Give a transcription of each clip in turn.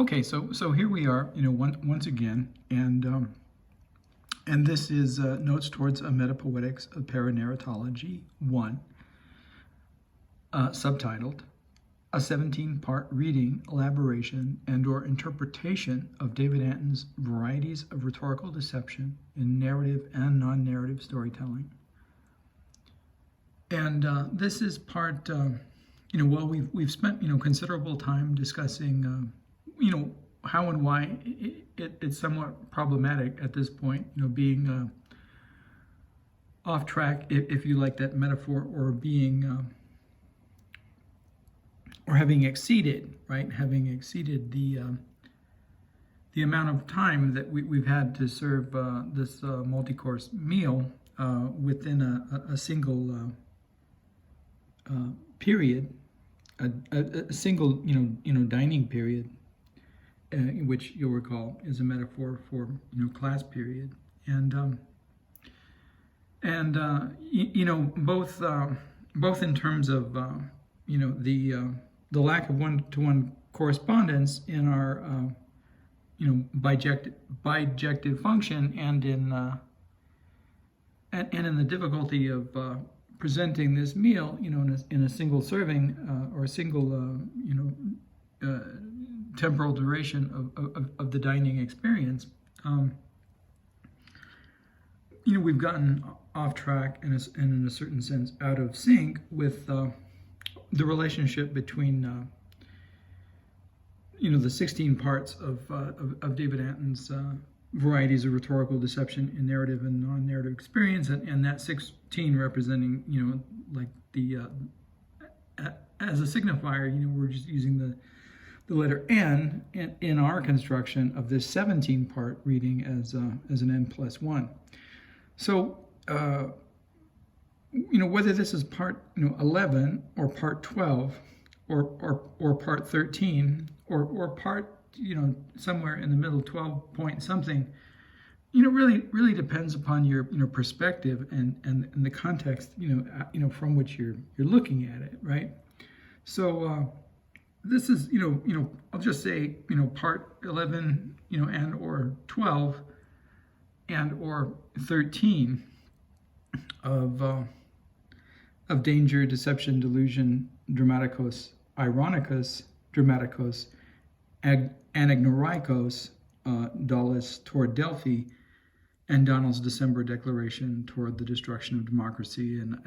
Okay, so here we are, once again, and this is Notes Towards a Metapoetics of Paranarratology 1, subtitled, A 17-Part Reading, Elaboration, and/or Interpretation of David Antin's Varieties of Rhetorical Deception in Narrative and Non-Narrative Storytelling. And this is part, well, we've spent, considerable time discussing how and why it's somewhat problematic at this point, being off track, if you like that metaphor, or being, or having exceeded, right? Having exceeded the amount of time that we've had to serve this multi-course meal within a single period, a single, dining period. Which you'll recall is a metaphor for class period, and both in terms of the lack of one-to-one correspondence in our bijective function, and in the difficulty of presenting this meal in a single serving or a single temporal duration of the dining experience. We've gotten off track and in a certain sense out of sync with the relationship between the 16 parts of David Antin's Varieties of Rhetorical Deception in Narrative and Non-Narrative Experience, and that 16 representing like the as a signifier, we're just using the letter N in our construction of this 17-part reading as an N+1. So, whether this is part 11 or part 12 or part 13 or part somewhere in the middle, 12 point something, really depends upon your perspective and the context from which you're looking at it, right? So. This is, I'll just say, part 11, and or 12, and or 13 of danger, deception, delusion, Dramatikos, eironicus, Dramatikos, anagnoreikos, Daulis toward Delphi, and Donald's December declaration toward the destruction of democracy. And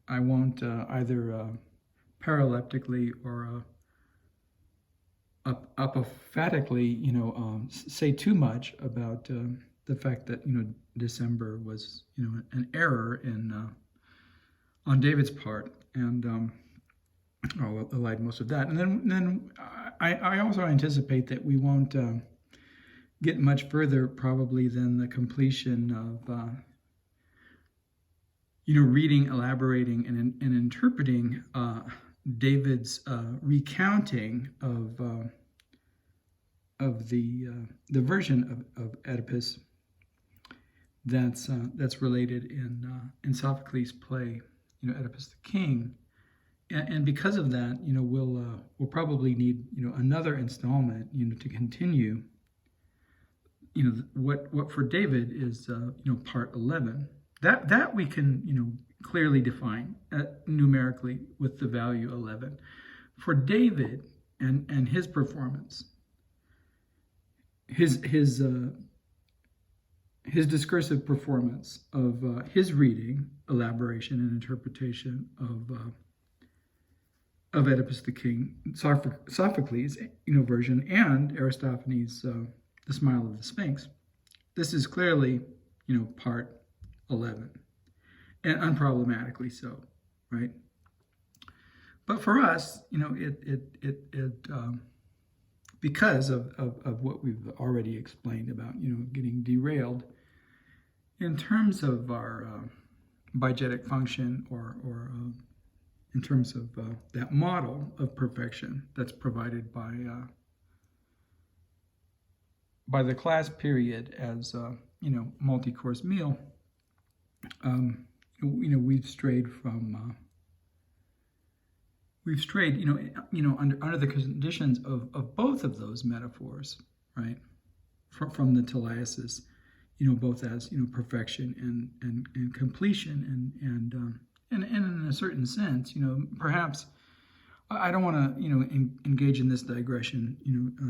I won't either paralleptically or apophatically, say too much about the fact that December was an error on David's part, and I'll elide most of that. And then I also anticipate that we won't get much further probably than the completion of reading, elaborating, and interpreting David's recounting of the version of Oedipus that's related in Sophocles' play, Oedipus the King, and because of that, we'll probably need another installment, to continue, what for David is part 11. That we can clearly define numerically with the value 11. For David and his performance, his discursive performance of his reading, elaboration, and interpretation of Oedipus the King, Sophocles' version, and Aristophanes' The Smile of the Sphinx. This is clearly part 11. And unproblematically so, right? But for us, because of what we've already explained about, getting derailed in terms of our bijective function, or in terms of that model of perfection that's provided by the class period as multi-course meal. We've strayed from we've strayed, under the conditions of both of those metaphors, right? From the teleiosis, both as perfection and completion, and in a certain sense, perhaps I don't want to engage in this digression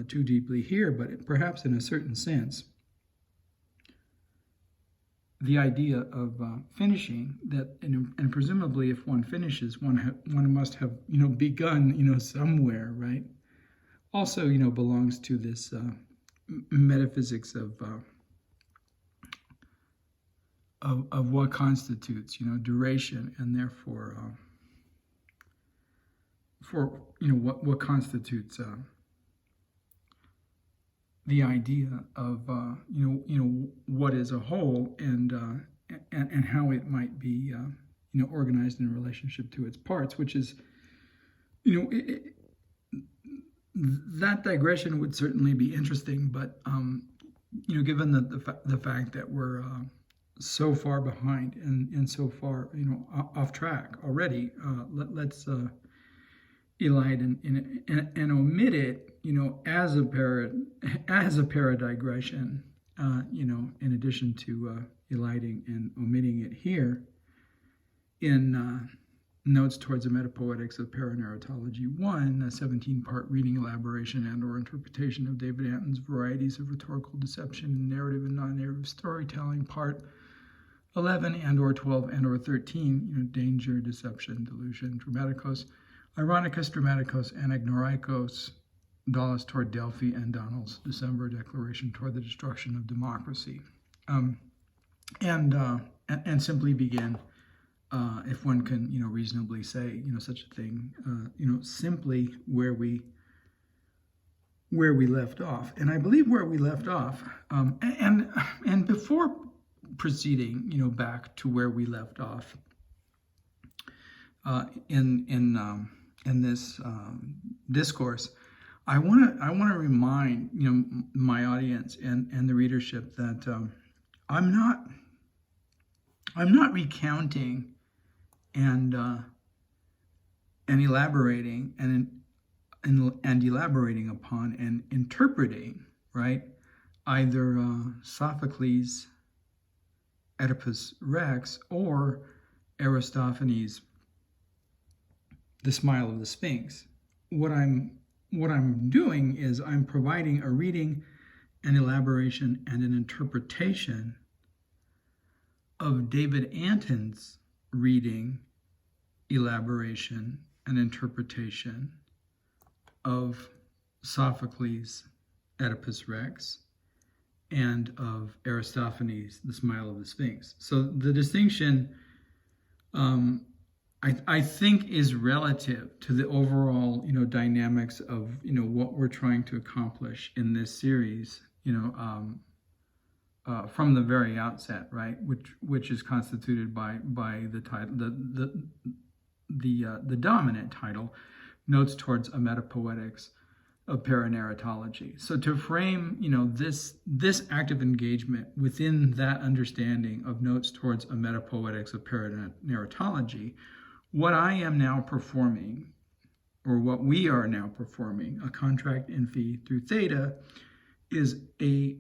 too deeply here, but perhaps in a certain sense, the idea of finishing that, and presumably if one finishes, one must have begun somewhere, right? Also belongs to this metaphysics of what constitutes duration, and therefore for what constitutes the idea of what is a whole, and how it might be organized in relationship to its parts, which is that digression would certainly be interesting, but given the fact that we're so far behind and so far off track already, let's elide and omit it as a paradigression, in addition to eliding and omitting it here in Notes Towards the Metapoetics of Paranarratology 1, a 17-part reading, elaboration, and or interpretation of David Antin's Varieties of Rhetorical Deception in Narrative and Non-Narrative Storytelling, Part 11 and or 12 and or 13, Danger, Deception, Delusion, Dramatikos, Eironicus, Dramatikos, anagnoreikos, Daulis toward Delphi, and Donald's December Declaration toward the Destruction of Democracy. And simply begin, if one can, reasonably say, such a thing, simply where we left off. And I believe where we left off, and before proceeding, back to where we left off, in this discourse, I want to remind my audience and the readership that I'm not recounting and elaborating and elaborating upon and interpreting, right, either Sophocles' Oedipus Rex or Aristophanes' The Smile of the Sphinx. What I'm doing is I'm providing a reading, an elaboration, and an interpretation of David Antin's reading, elaboration, and interpretation of Sophocles' Oedipus Rex and of Aristophanes' The Smile of the Sphinx. So the distinction, I think, is relative to the overall, dynamics of, what we're trying to accomplish in this series, from the very outset, right? Which is constituted by the title, the dominant title, Notes Towards a Metapoetics of Paranarratology. So to frame, this active engagement within that understanding of Notes Towards a Metapoetics of Paranarratology, what I am now performing, or what we are now performing, a contract in fee through Theta, is a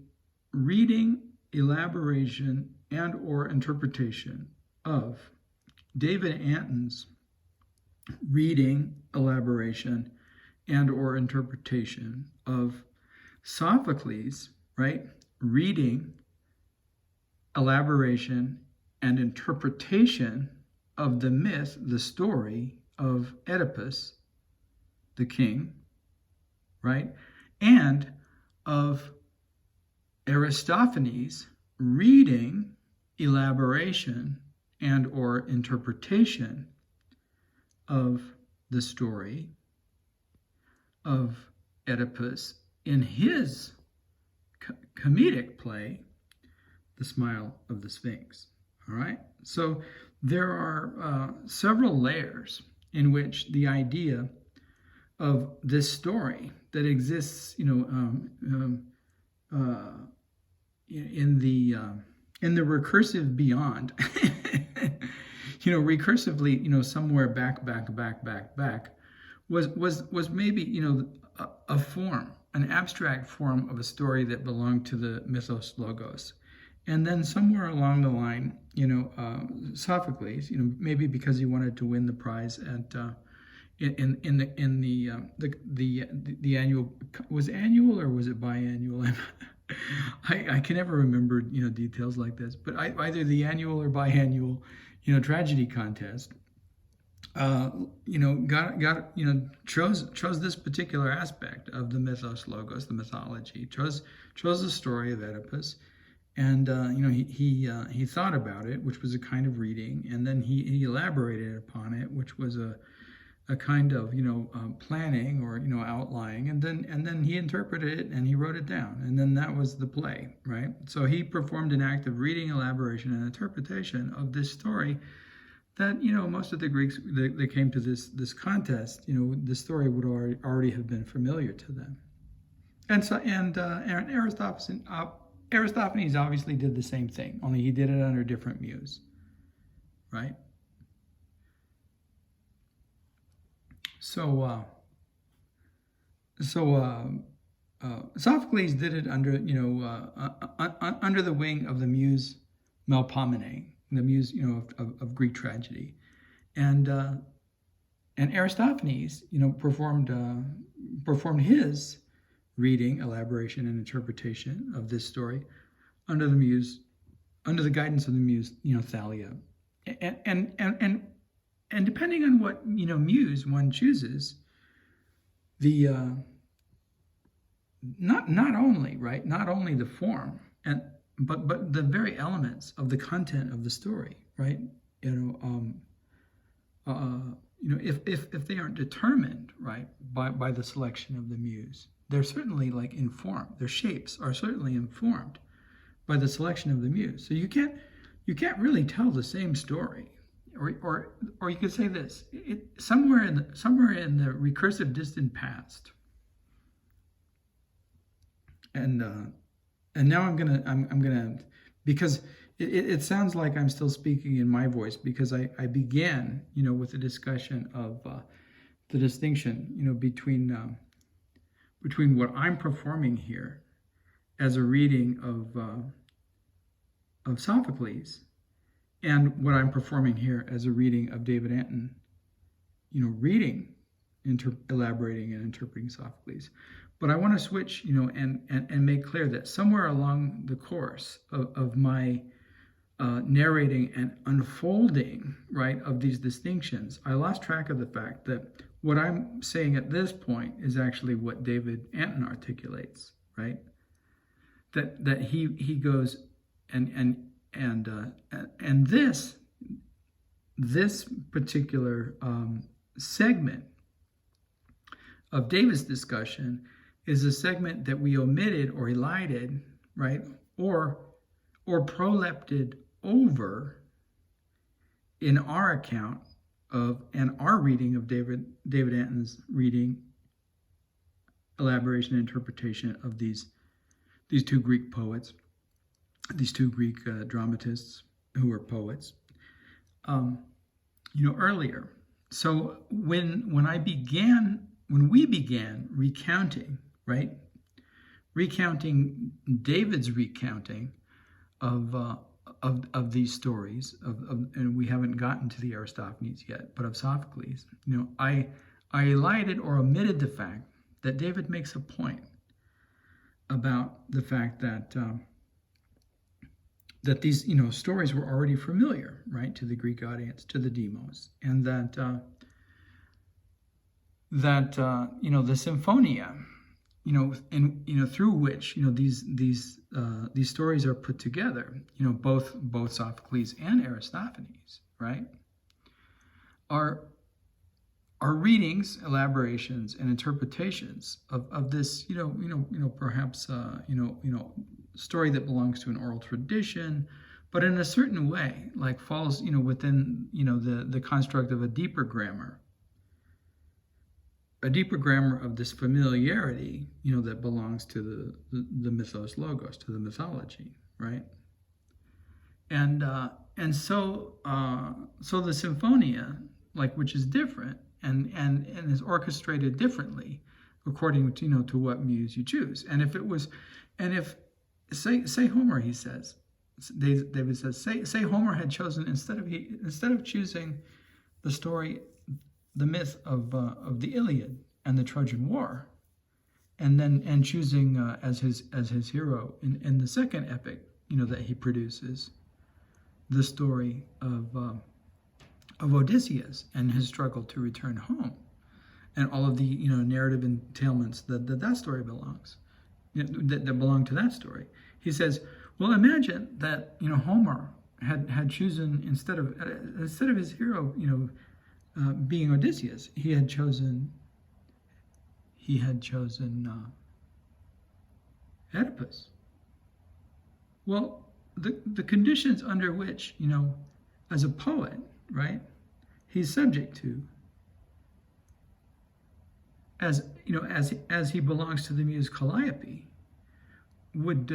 reading, elaboration, and or interpretation of David Antin's reading, elaboration, and or interpretation of Sophocles, right? Reading, elaboration, and interpretation of the myth, the story of Oedipus, the king, right? And of Aristophanes' reading, elaboration, and or interpretation of the story of Oedipus in his comedic play, The Smile of the Sphinx. All right? So there are several layers in which the idea of this story that exists, in the recursive beyond, recursively, somewhere back, was maybe a form, an abstract form of a story that belonged to the mythos logos. And then somewhere along the line, Sophocles, maybe because he wanted to win the prize at in the annual, was it annual or was it biannual? I can never remember details like this, but either the annual or biannual tragedy contest chose this particular aspect of the mythos logos, the mythology, chose the story of Oedipus. And he thought about it, which was a kind of reading, and then he elaborated upon it, which was a kind of planning or outlining, and then he interpreted it and he wrote it down, and then that was the play, right? So he performed an act of reading, elaboration, and interpretation of this story that most of the Greeks that came to this contest, the story would already have been familiar to them, and Aristophanes obviously did the same thing, only he did it under different muse, right? So Sophocles did it under under the wing of the muse Melpomene, the muse of Greek tragedy, and Aristophanes performed his reading, elaboration, and interpretation of this story under the guidance of the muse Thalia, and depending on what muse one chooses, the not only the form but the very elements of the content of the story, right? If they aren't determined, right, by the selection of the muse, they're certainly informed. Their shapes are certainly informed by the selection of the muse. So you can't really tell the same story, or you could say this: somewhere in the recursive distant past. And now I'm gonna because it sounds like I'm still speaking in my voice, because I began with a discussion of the distinction between what I'm performing here as a reading of Sophocles and what I'm performing here as a reading of David Antin, reading, elaborating and interpreting Sophocles. But I want to switch, and make clear that somewhere along the course of my narrating and unfolding, right, of these distinctions, I lost track of the fact that what I'm saying at this point is actually what David Antin articulates, right? That he goes and this particular segment of David's discussion is a segment that we omitted or elided, right, or prolepted over in our account of and our reading of David Antin's reading, elaboration, and interpretation of these two Greek poets, these two Greek dramatists who are poets, earlier. So when we began recounting, right, recounting David's recounting of these stories and we haven't gotten to the Aristophanes yet, but of Sophocles, I elided or omitted the fact that David makes a point about the fact that these stories were already familiar, right, to the Greek audience, to the demos, and that the symphonia, through which these stories are put together, both Sophocles and Aristophanes, right, are readings, elaborations, and interpretations of this perhaps story that belongs to an oral tradition, but in a certain way falls within the construct of a deeper grammar of this familiarity, that belongs to the mythos logos, to the mythology, right? And so the symphonia, which is different, and is orchestrated differently according to what muse you choose. And if say Homer, he says, David says, say Homer had chosen instead of choosing the story, the myth of the Iliad and the Trojan War, and choosing as his hero in the second epic, that he produces, the story of Odysseus and his struggle to return home, and all of the narrative entailments that story belongs, that belong to that story. He says, well, imagine that Homer had chosen instead of his hero being Odysseus, he had chosen Oedipus. Well, the conditions under which as a poet, right, he's subject to, as he belongs to the muse Calliope, would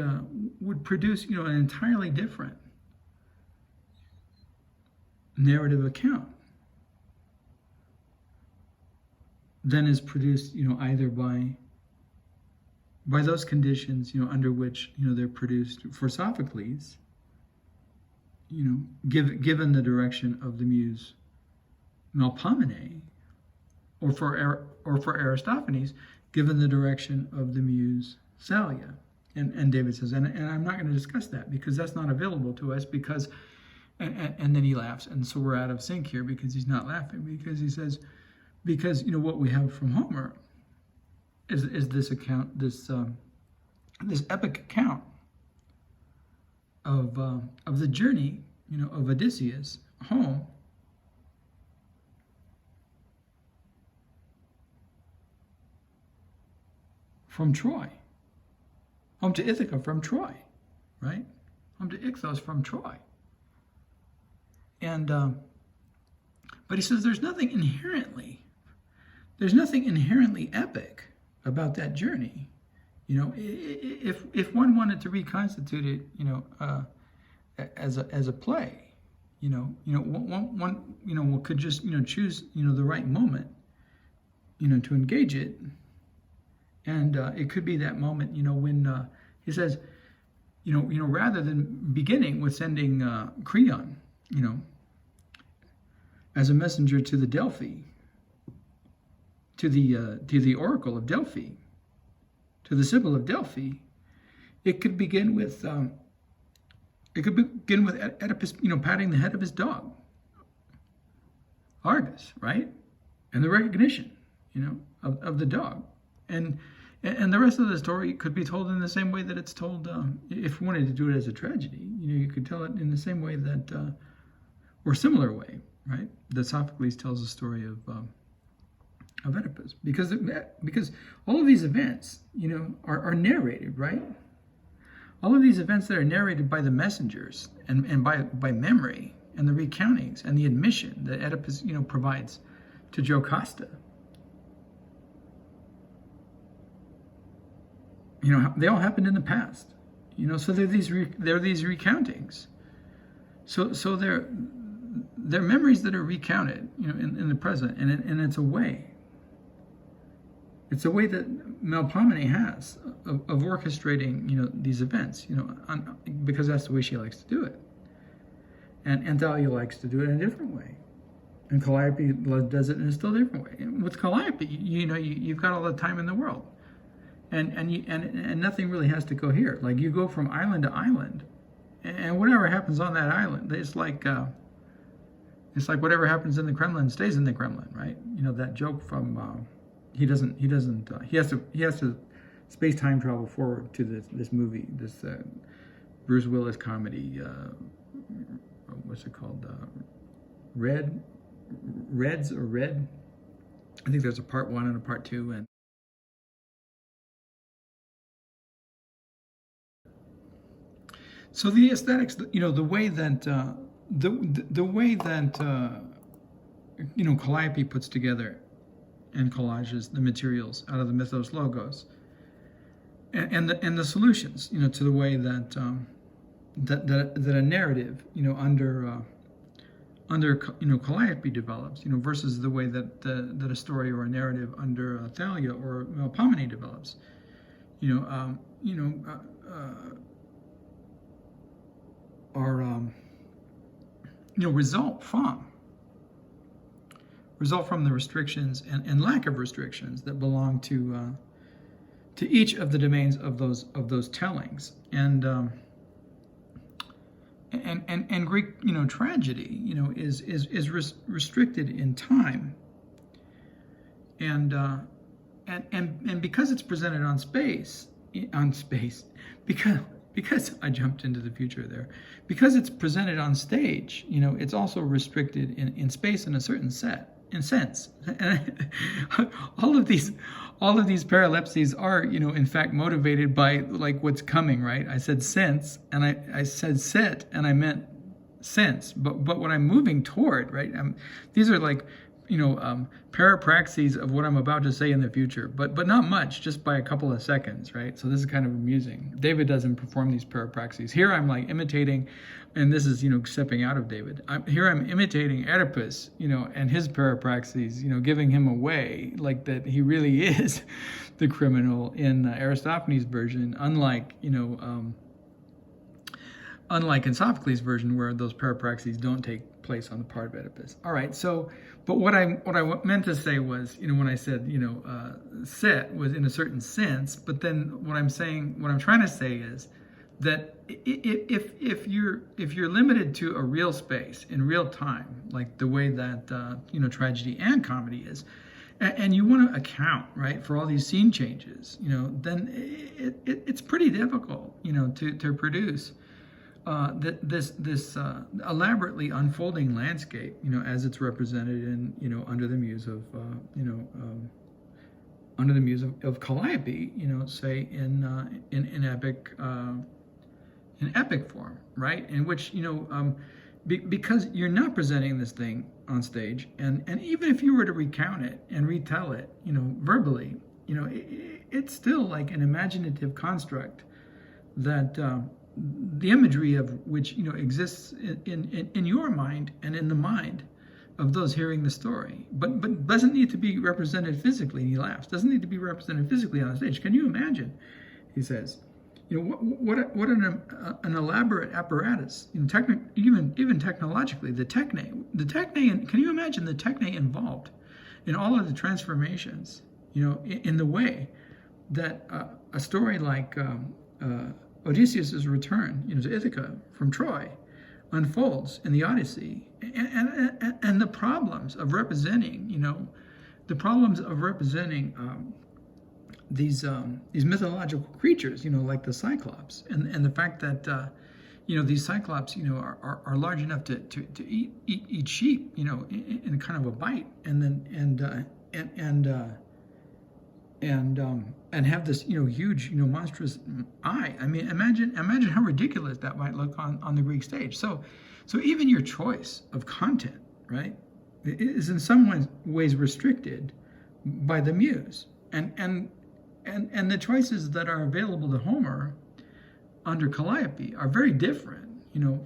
produce an entirely different narrative account than is produced either by those conditions under which they're produced for Sophocles, given the direction of the muse Melpomene, or for Aristophanes, given the direction of the muse Thalia. And David says, and I'm not going to discuss that because that's not available to us, because and then he laughs, and so we're out of sync here because he's not laughing, because he says, because what we have from Homer is this account, this epic account of the journey of Odysseus home from Troy, home to Ithaca from Troy, right? Home to Ichthos from Troy. And but he says there's nothing inherently epic about that journey. If one wanted to reconstitute it, as a play, one could just choose the right moment, to engage it, and it could be that moment, when he says, rather than beginning with sending Creon, as a messenger to the Delphi, to the oracle of Delphi, to the Sibyl of Delphi, it could begin with Oedipus, patting the head of his dog, Argus, right, and the recognition, of the dog, and the rest of the story could be told in the same way that it's told. If you wanted to do it as a tragedy, you could tell it in the same way that, or similar way, right, that Sophocles tells the story of Oedipus, because all of these events, are narrated, right? All of these events that are narrated by the messengers and by memory and the recountings and the admission that Oedipus, provides to Jocasta. They all happened in the past. So there are these recountings. So they're memories that are recounted, in the present, and it's a way. It's a way that Melpomene has of orchestrating, these events, because that's the way she likes to do it. And Thalia likes to do it in a different way. And Calliope does it in a still different way. And with Calliope, you've got all the time in the world. And nothing really has to go here. Like, you go from island to island, and whatever happens on that island, it's like whatever happens in the Kremlin stays in the Kremlin, right? That joke from he has to space time travel forward to this movie, this Bruce Willis comedy. What's it called? Reds or Red? I think there's a part 1 and a part 2, and so the aesthetics, the way that Calliope puts together and collages the materials out of the mythos logos, and the solutions, to the way that a narrative, calliope develops, versus the way that that a story or a narrative under Thalia or Melpomene develops. Result from the restrictions and lack of restrictions that belong to each of the domains of those tellings. And Greek tragedy is restricted in time, and because it's presented on space because I jumped into the future there, because it's presented on stage, it's also restricted in space in a certain sense. And all of these paralepsies are, in fact, motivated by like what's coming, right? I said sense, and I said set, and I meant sense. But what I'm moving toward, right? These are like, parapraxis of what I'm about to say in the future, but not much, just by a couple of seconds, right? So this is kind of amusing. David doesn't perform these parapraxis. Here I'm like imitating, and this is, stepping out of David. I'm imitating Oedipus, and his parapraxis, giving him away, like that he really is the criminal in Aristophanes' version, unlike in Sophocles' version, where those parapraxis don't take place on the part of Oedipus. All right, so, but what I meant to say was, when I said, set was in a certain sense, but then what I'm trying to say is that if you're limited to a real space in real time, like the way that tragedy and comedy is, and you want to account, right, for all these scene changes, then it's pretty difficult, to produce this elaborately unfolding landscape, as it's represented in, under the muse of Calliope, say in epic form, right? In which, because you're not presenting this thing on stage, and even if you were to recount it and retell it, verbally, it's still like an imaginative construct that the imagery of which exists in your mind and in the mind of those hearing the story, but doesn't need to be represented physically. And he laughs. Doesn't need to be represented physically on the stage. Can you imagine? He says, what an elaborate apparatus. Even technologically, the techne. Can you imagine the techne involved in all of the transformations? In the way that a story like Odysseus' return, to Ithaca from Troy, unfolds in the Odyssey, and the problems of representing, these mythological creatures, like the Cyclops, and the fact that these Cyclops, are large enough to eat sheep, in kind of a bite, and have this huge monstrous eye. I mean, imagine how ridiculous that might look on the Greek stage. So even your choice of content, right, is in some ways restricted by the muse, and the choices that are available to Homer under Calliope are very different,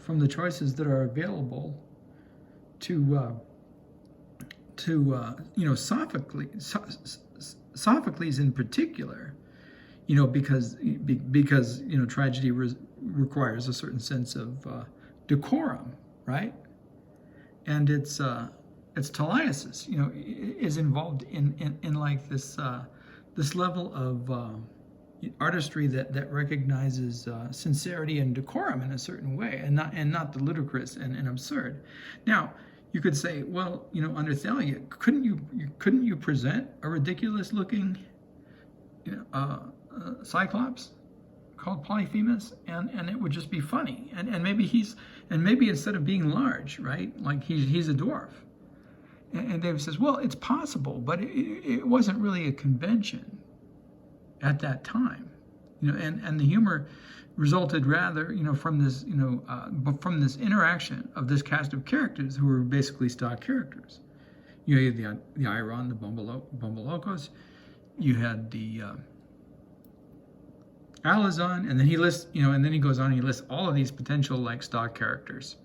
from the choices that are available to Sophocles in particular, because tragedy requires a certain sense of decorum, right? And it's Taliesis, is involved in like this level of artistry that recognizes sincerity and decorum in a certain way, and not the ludicrous and absurd. Now, you could say, well, under Thalia, couldn't you present a ridiculous-looking, Cyclops called Polyphemus, and it would just be funny, and maybe instead of being large, right, like he's a dwarf, and David says, well, it's possible, but it wasn't really a convention at that time, and the humor resulted rather, from this, from this interaction of this cast of characters who were basically stock characters. You had the Iron, the Bumbalokos, you had the Alazon, and then he lists, and then he goes on and he lists all of these potential like stock characters.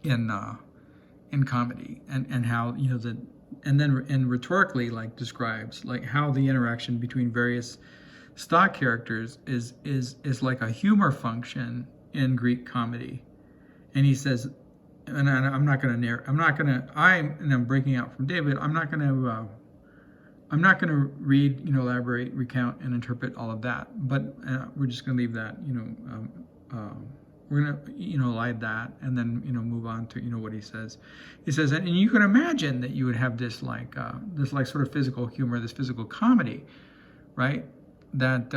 in comedy, and how, you know, and rhetorically, like, describes like how the interaction between various stock characters is like a humor function in Greek comedy. And he says, and I'm breaking out from David. I'm not going to read, you know, elaborate, recount, and interpret all of that. But we're just going to leave that, you know, we're going to, you know, elide that, and then, you know, move on to, you know, what he says. He says, and you can imagine that you would have this like sort of physical humor, this physical comedy, right? That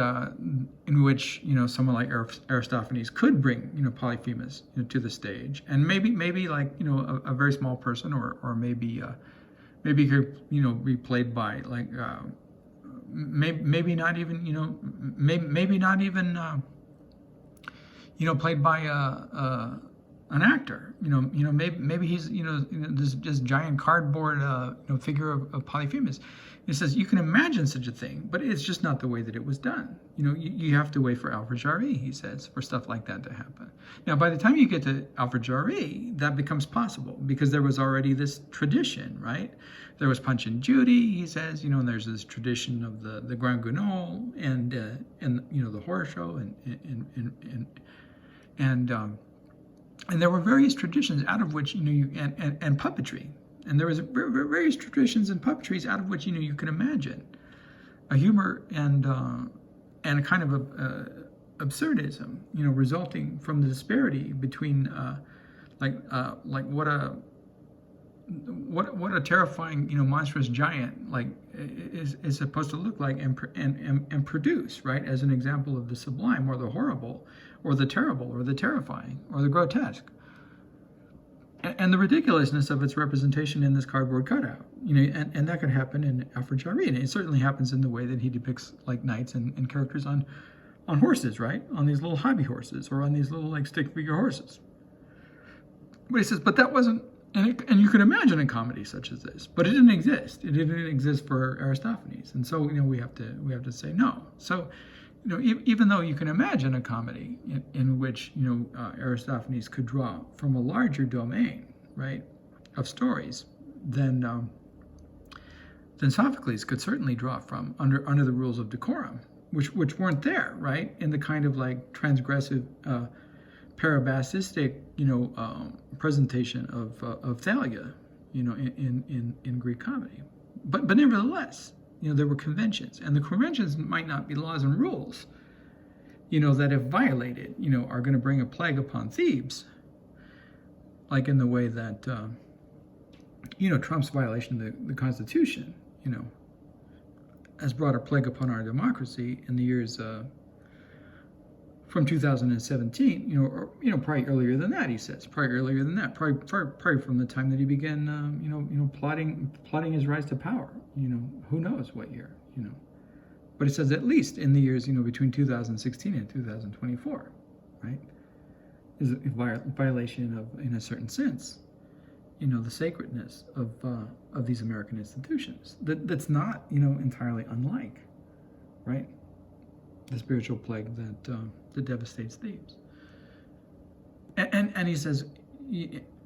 in which, you know, someone like Aristophanes could bring, you know, Polyphemus, you know, to the stage, and maybe like, you know, a very small person, or maybe could, you know, be played by like maybe not even, you know, maybe not even you know, played by an actor, you know, maybe he's, you know, this giant cardboard you know, figure of Polyphemus. He says you can imagine such a thing, but it's just not the way that it was done. You know, you have to wait for Alfred Jarry, he says, for stuff like that to happen. Now, by the time you get to Alfred Jarry, that becomes possible, because there was already this tradition, right? There was Punch and Judy, he says, you know, and there's this tradition of the Grand Guignol and you know, the horror show, and there were various traditions out of which, you know, and puppetry. And there was various traditions and puppetries out of which, you know, you can imagine a humor and a kind of absurdism, you know, resulting from the disparity between like what a terrifying, you know, monstrous giant like is supposed to look like and produce, right, as an example of the sublime or the horrible or the terrible or the terrifying or the grotesque. And the ridiculousness of its representation in this cardboard cutout, you know, and that could happen in Alfred Jarry, and it certainly happens in the way that he depicts like knights and characters on horses, right, on these little hobby horses, or on these little like stick figure horses. But he says, but that wasn't, and you can imagine a comedy such as this, but it didn't exist. It didn't exist for Aristophanes, and so, you know, we have to say no. So, you know, even though you can imagine a comedy in which, you know, Aristophanes could draw from a larger domain, right, of stories, then Sophocles could certainly draw from under the rules of decorum, which weren't there, right, in the kind of like transgressive, parabasistic, you know, presentation of Thalia, you know, in Greek comedy. But nevertheless, you know, there were conventions, and the conventions might not be laws and rules, you know, that if violated, you know, are going to bring a plague upon Thebes, like in the way that, you know, Trump's violation of the Constitution, you know, has brought a plague upon our democracy in the years from 2017, you know, or, you know, probably earlier than that, he says, probably earlier than that, probably from the time that he began, you know, plotting his rise to power, you know, who knows what year, you know, but it says at least in the years, you know, between 2016 and 2024, right, is a violation of, in a certain sense, you know, the sacredness of these American institutions. That's not, you know, entirely unlike, right, the spiritual plague that devastates Thebes. And he says,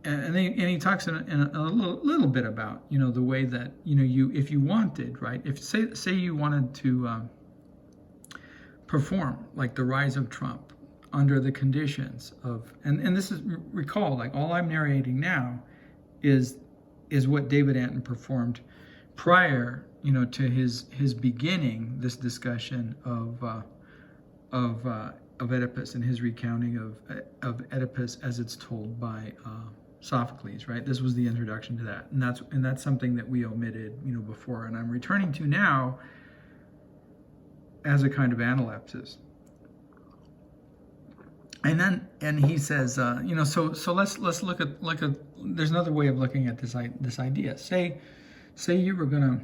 and he talks in a little bit about, you know, the way that, you know, if you wanted, right, if say you wanted to perform like the rise of Trump under the conditions of, and this is, recall, like all I'm narrating now is what David Antin performed prior, you know, to his beginning this discussion of Oedipus and his recounting of Oedipus as it's told by Sophocles, right? This was the introduction to that, and that's something that we omitted, you know, before, and I'm returning to now as a kind of analepsis. And he says, you know, so let's look at there's another way of looking at this idea. Say you were going to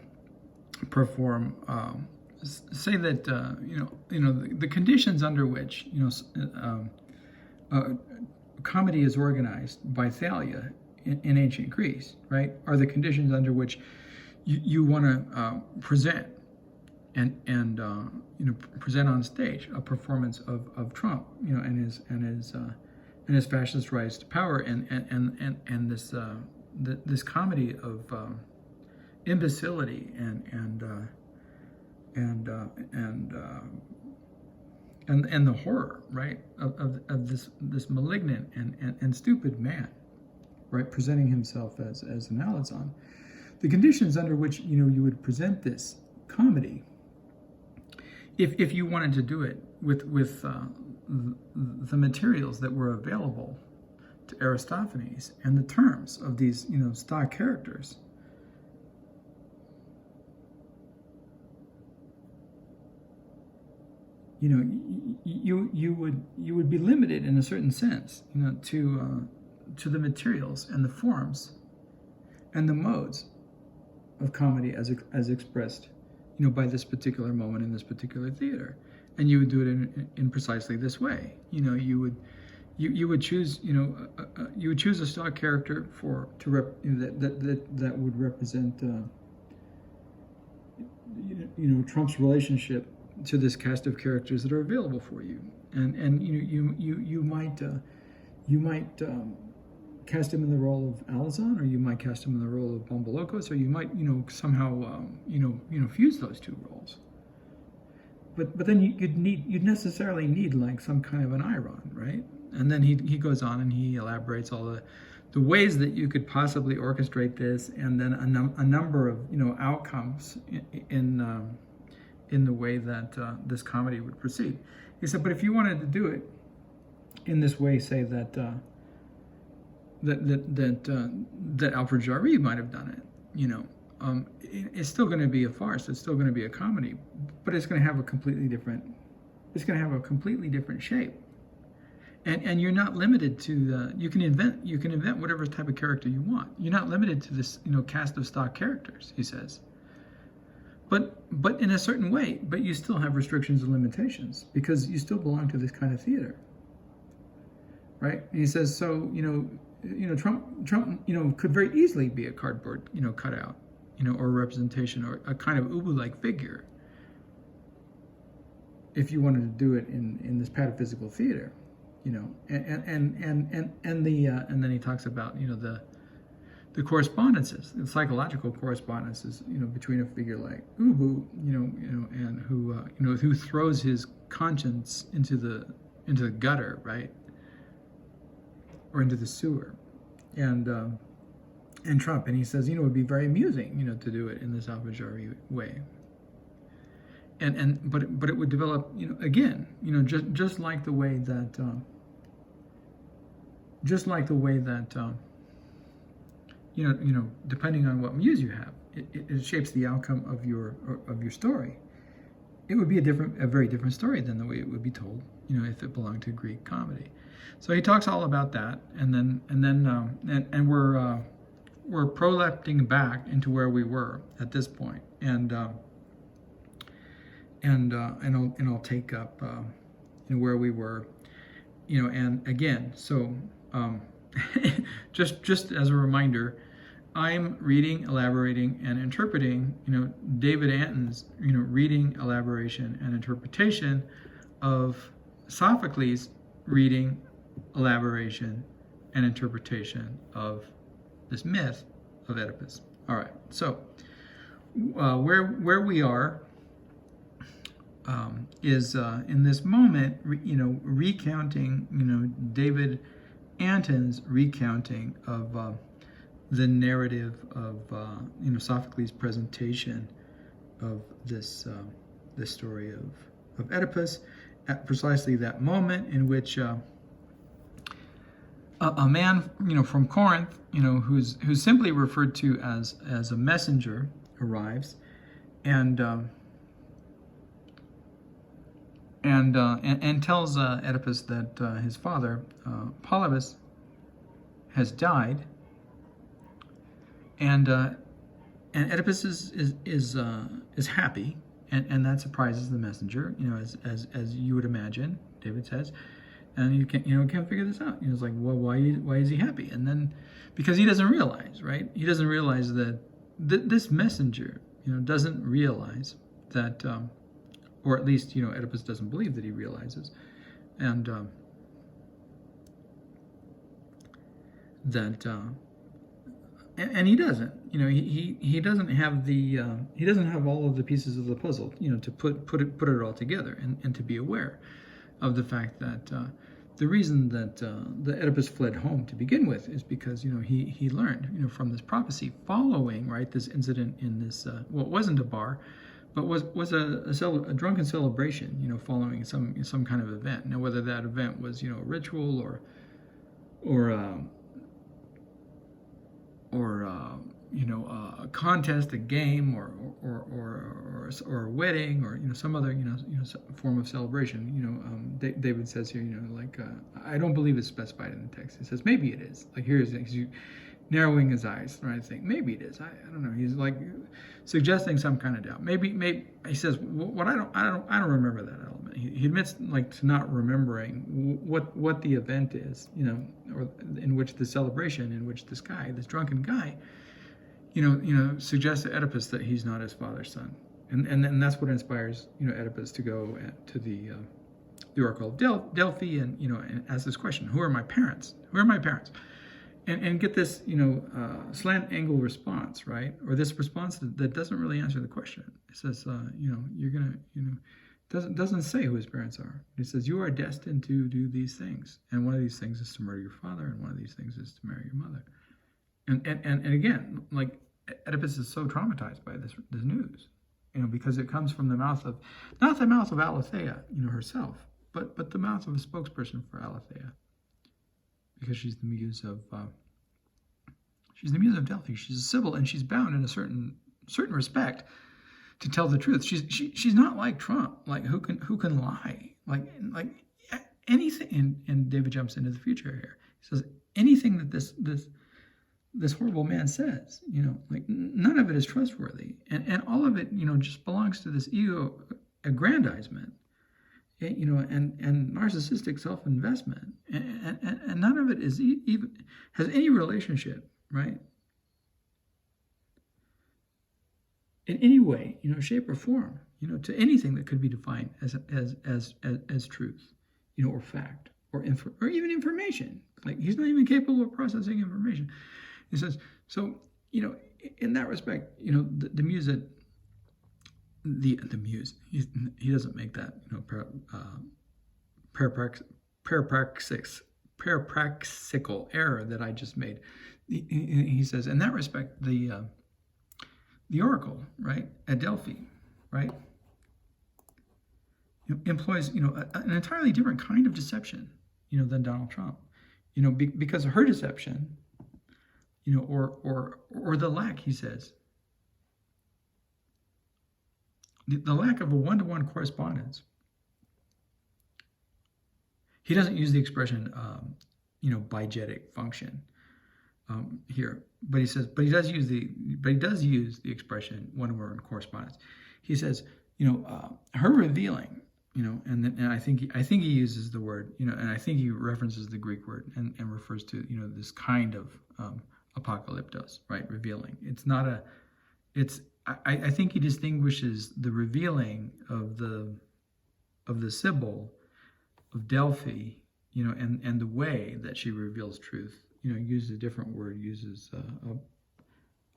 perform. Say that you know the conditions under which, you know, comedy is organized by Thalia in ancient Greece, right, are the conditions under which you want to present and you know, present on stage a performance of Trump, you know, and and his fascist rise to power, and this comedy of imbecility and the horror, right, of this malignant and stupid man, right, presenting himself as an Alazon. The conditions under which you would present this comedy, if you wanted to do it with the materials that were available to Aristophanes and the terms of these stock characters, you would be limited in a certain sense, to the materials and the forms and the modes of comedy as expressed, by this particular moment in this particular theater, and you would do it in precisely this way. You would choose a stock character that would represent Trump's relationship to this cast of characters that are available for you, and you might cast him in the role of Alazon, or you might cast him in the role of Bombolokos, or you might somehow fuse those two roles. But then you'd necessarily need like some kind of an eiron, right? And then he goes on and he elaborates all the ways that you could possibly orchestrate this, and then a number of outcomes in the way that this comedy would proceed. He said, but if you wanted to do it in this way, say that Alfred Jarry might have done it, it's still going to be a farce. It's still going to be a comedy, but it's going to have a completely different shape. And you're not limited to you can invent whatever type of character you want. You're not limited to this cast of stock characters, he says. But in a certain way, but you still have restrictions and limitations because you still belong to this kind of theater, right? And he says, so Trump could very easily be a cardboard cutout, or a representation, or a kind of Ubu-like figure, if you wanted to do it in this pataphysical theater, and then he talks about the correspondences, the psychological correspondences, between a figure like Ubu, and who throws his conscience into the gutter, right, or into the sewer, and Trump, and he says, it would be very amusing, to do it in this Alfred Jarry way, but it would develop, again, just like the way that. Depending on what muse you have, it shapes the outcome of your story. It would be a very different story than the way it would be told, if it belonged to Greek comedy. So he talks all about that, and we're prolepting back into where we were at this point, and I'll take up where we were, and again, so. Just as a reminder, I'm reading, elaborating, and interpreting, David Antin's, reading, elaboration, and interpretation of Sophocles' reading, elaboration, and interpretation of this myth of Oedipus. All right, so where we are is in this moment, recounting, David Antin's recounting of the narrative of Sophocles' presentation of this story of Oedipus at precisely that moment in which a man from Corinth who's simply referred to as a messenger arrives and tells Oedipus that his father, Polybus, has died, and Oedipus is happy, and that surprises the messenger, as you would imagine. David says, and you can't figure this out. It's like, well, why is he happy? And then because he doesn't realize, right? He doesn't realize that this messenger, doesn't realize that. Or at least, Oedipus doesn't believe that he realizes, and that and he doesn't, he doesn't have he doesn't have all of the pieces of the puzzle, to put it all together and to be aware of the fact that the reason that the Oedipus fled home to begin with is because he learned from this prophecy following, right, this incident in this well, it wasn't a bar, but was a drunken celebration, following some kind of event. Now, whether that event was a ritual or a contest, a game, or a wedding, or some other form of celebration. David says here, I don't believe it's specified in the text. He says maybe it is. Like he's narrowing his eyes, right? Saying maybe it is. I don't know. He's like suggesting some kind of doubt. Maybe he says what I don't remember that element. He admits to not remembering what the event is, or in which the celebration, in which this drunken guy, suggests to Oedipus that he's not his father's son, and that's what inspires Oedipus to go to the Oracle of Delphi, and ask this question: Who are my parents? Who are my parents? And get this slant angle response, right? Or this response that doesn't really answer the question. It says you're gonna doesn't say who his parents are. It says you are destined to do these things, and one of these things is to murder your father, and one of these things is to marry your mother. And again, like Oedipus is so traumatized by this news, because it comes from the mouth of, not the mouth of Aletheia, herself, but the mouth of a spokesperson for Aletheia, because she's the muse of Delphi. She's a Sibyl, and she's bound in a certain respect to tell the truth. She's not like Trump, like who can lie, like anything. And David jumps into the future here. He says anything that this horrible man says, none of it is trustworthy, and all of it, just belongs to this ego aggrandizement, and narcissistic self-investment, and none of it is even has any relationship, right, in any way, shape or form, to anything that could be defined as truth, or fact, or even information. Like he's not even capable of processing information. He says, so, in that respect, the muse, the muse, he doesn't make that, parapraxical error that I just made. He says, in that respect, the oracle, right, at Delphi, right, employs, an entirely different kind of deception, than Donald Trump, because of her deception, or the lack, he says, the lack of a one-to-one correspondence. He doesn't use the expression, bijective function here, but he does use the expression one-to-one correspondence. He says, her revealing, and I think he uses the word, and I think he references the Greek word and refers to, this kind of apocalyptos, right? Revealing. I think he distinguishes the revealing of the Sibyl of Delphi, and the way that she reveals truth, uses a different word, uses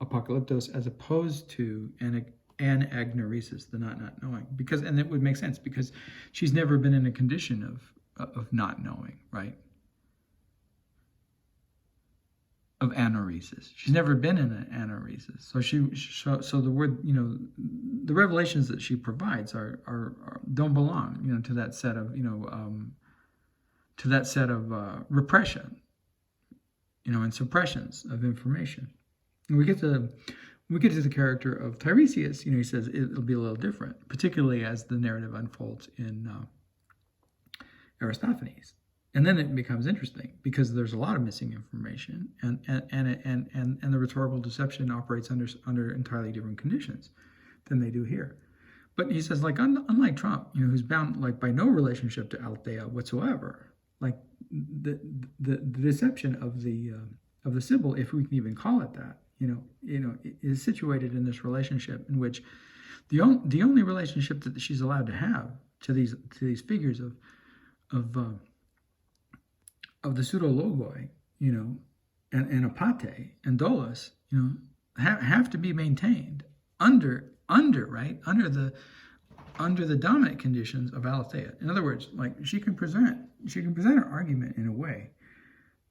apocalyptos as opposed to anagnoreikos, the not knowing, and it would make sense because she's never been in a condition of not knowing, right? Of aneuresis. She's never been in an aneuresis. So the word, the revelations that she provides are don't belong, to that set of repression, and suppressions of information. And we get to the character of Tiresias. He says it'll be a little different, particularly as the narrative unfolds in Aristophanes. And then it becomes interesting because there's a lot of missing information, and the rhetorical deception operates under entirely different conditions than they do here. But he says, like, unlike Trump, who's bound like by no relationship to Aletheia whatsoever, like the deception of the Sibyl, if we can even call it that, is situated in this relationship in which the only relationship that she's allowed to have to these figures of the pseudologoi, and apate and Daulis, have to be maintained under the dominant conditions of aletheia. In other words, like she can present her argument in a way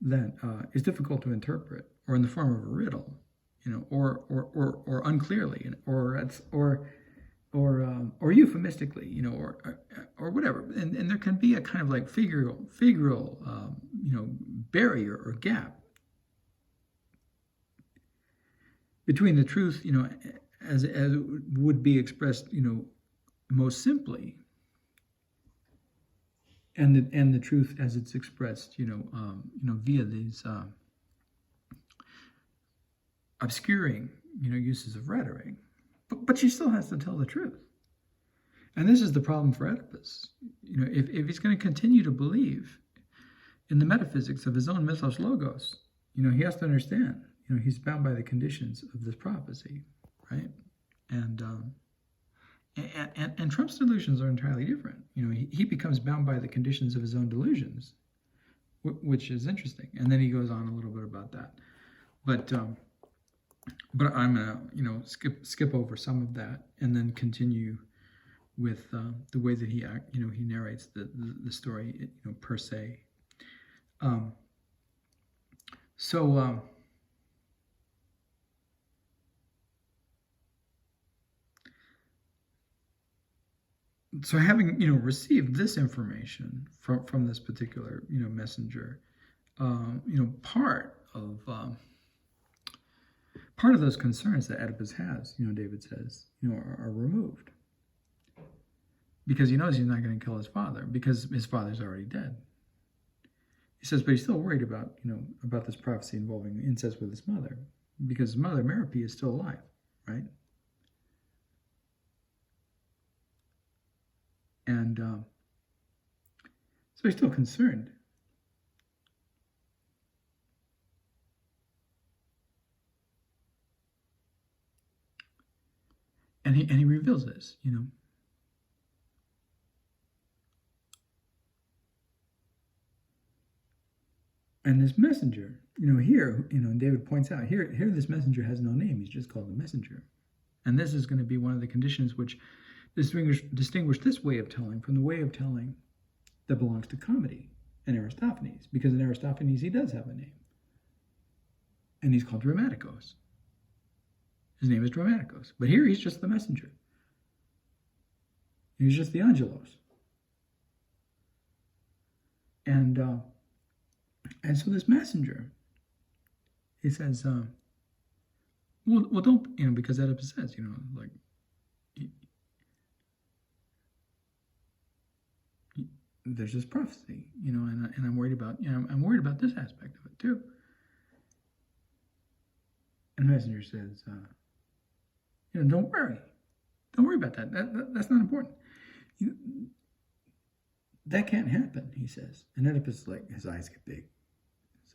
that is difficult to interpret, or in the form of a riddle, or unclearly, or euphemistically, or whatever. And there can be a kind of like figural barrier or gap between the truth, as would be expressed, most simply, and the truth as it's expressed, via these obscuring, uses of rhetoric. But she still has to tell the truth. And this is the problem for Oedipus. If he's going to continue to believe in the metaphysics of his own mythos logos, he has to understand, he's bound by the conditions of this prophecy, right? And Trump's delusions are entirely different. He becomes bound by the conditions of his own delusions, which is interesting. And then he goes on a little bit about that. But I'm gonna, skip over some of that and then continue with the way that he narrates the story, per se. So having received this information from this particular messenger, part of those concerns that Oedipus has, David says, are removed, because he knows he's not going to kill his father, because his father's already dead. He says, but he's still worried about about this prophecy involving incest with his mother, because his mother Merope is still alive, right? And so he's still concerned. And he reveals this, And this messenger, here, and David points out, here this messenger has no name. He's just called the messenger. And this is going to be one of the conditions which distinguish this way of telling from the way of telling that belongs to comedy and Aristophanes. Because in Aristophanes, he does have a name. And he's called Dramatikos. His name is Dramatikos. But here he's just the messenger. He's just the angelos. And so this messenger, he says, well, don't, because Oedipus says, like, there's this prophecy, and I'm worried about, I'm worried about this aspect of it too. And the messenger says, don't worry about that. That's not important. That can't happen, he says. And Oedipus, like, his eyes get big. He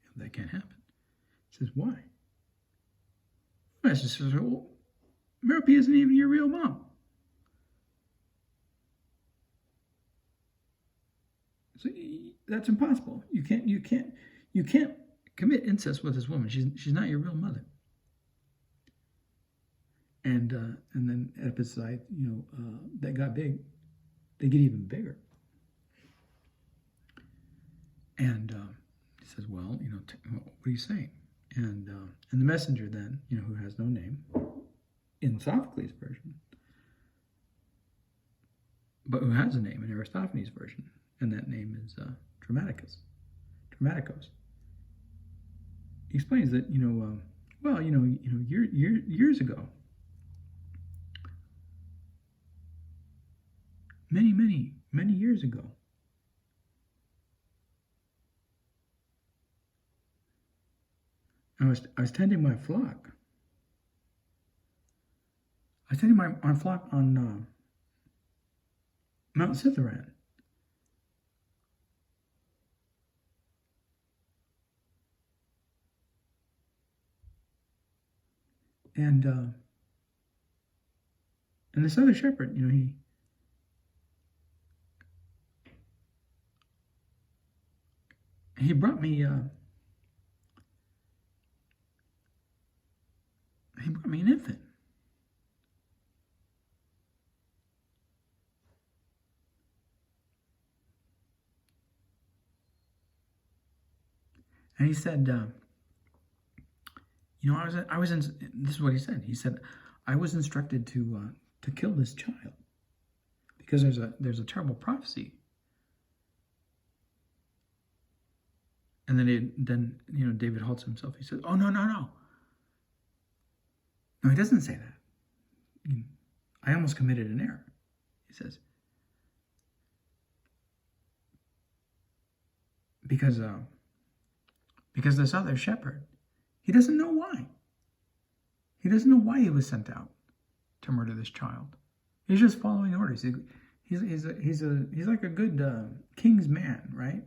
says, that can't happen. He says, why? The messenger says, well, Merope isn't even your real mom. So that's impossible. You can't commit incest with this woman. She's not your real mother. And then Oedipus' eyes, that got big. They get even bigger. And he says, well, what are you saying? And the messenger then, who has no name, in Sophocles' version, but who has a name in Aristophanes' version, and that name is Dramatikos. He explains that, years ago, many years ago, I was tending my flock. I was tending my flock on Mount Citharan. And this other shepherd, he brought me got me an infant. And he said, I was in, this is what he said. He said, I was instructed to kill this child because there's a terrible prophecy. And then David halts himself. He says, oh, no. No, he doesn't say that. I almost committed an error, he says. Because this other shepherd, he doesn't know why. He doesn't know why he was sent out to murder this child. He's just following orders. He's like a good king's man, right?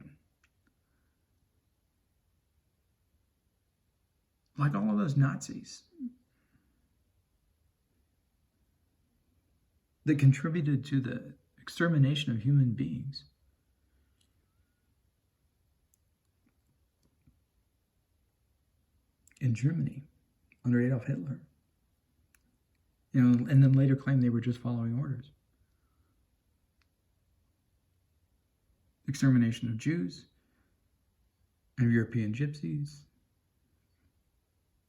Like all of those Nazis that contributed to the extermination of human beings. In Germany, under Adolf Hitler. And then later claimed they were just following orders. Extermination of Jews, and European gypsies,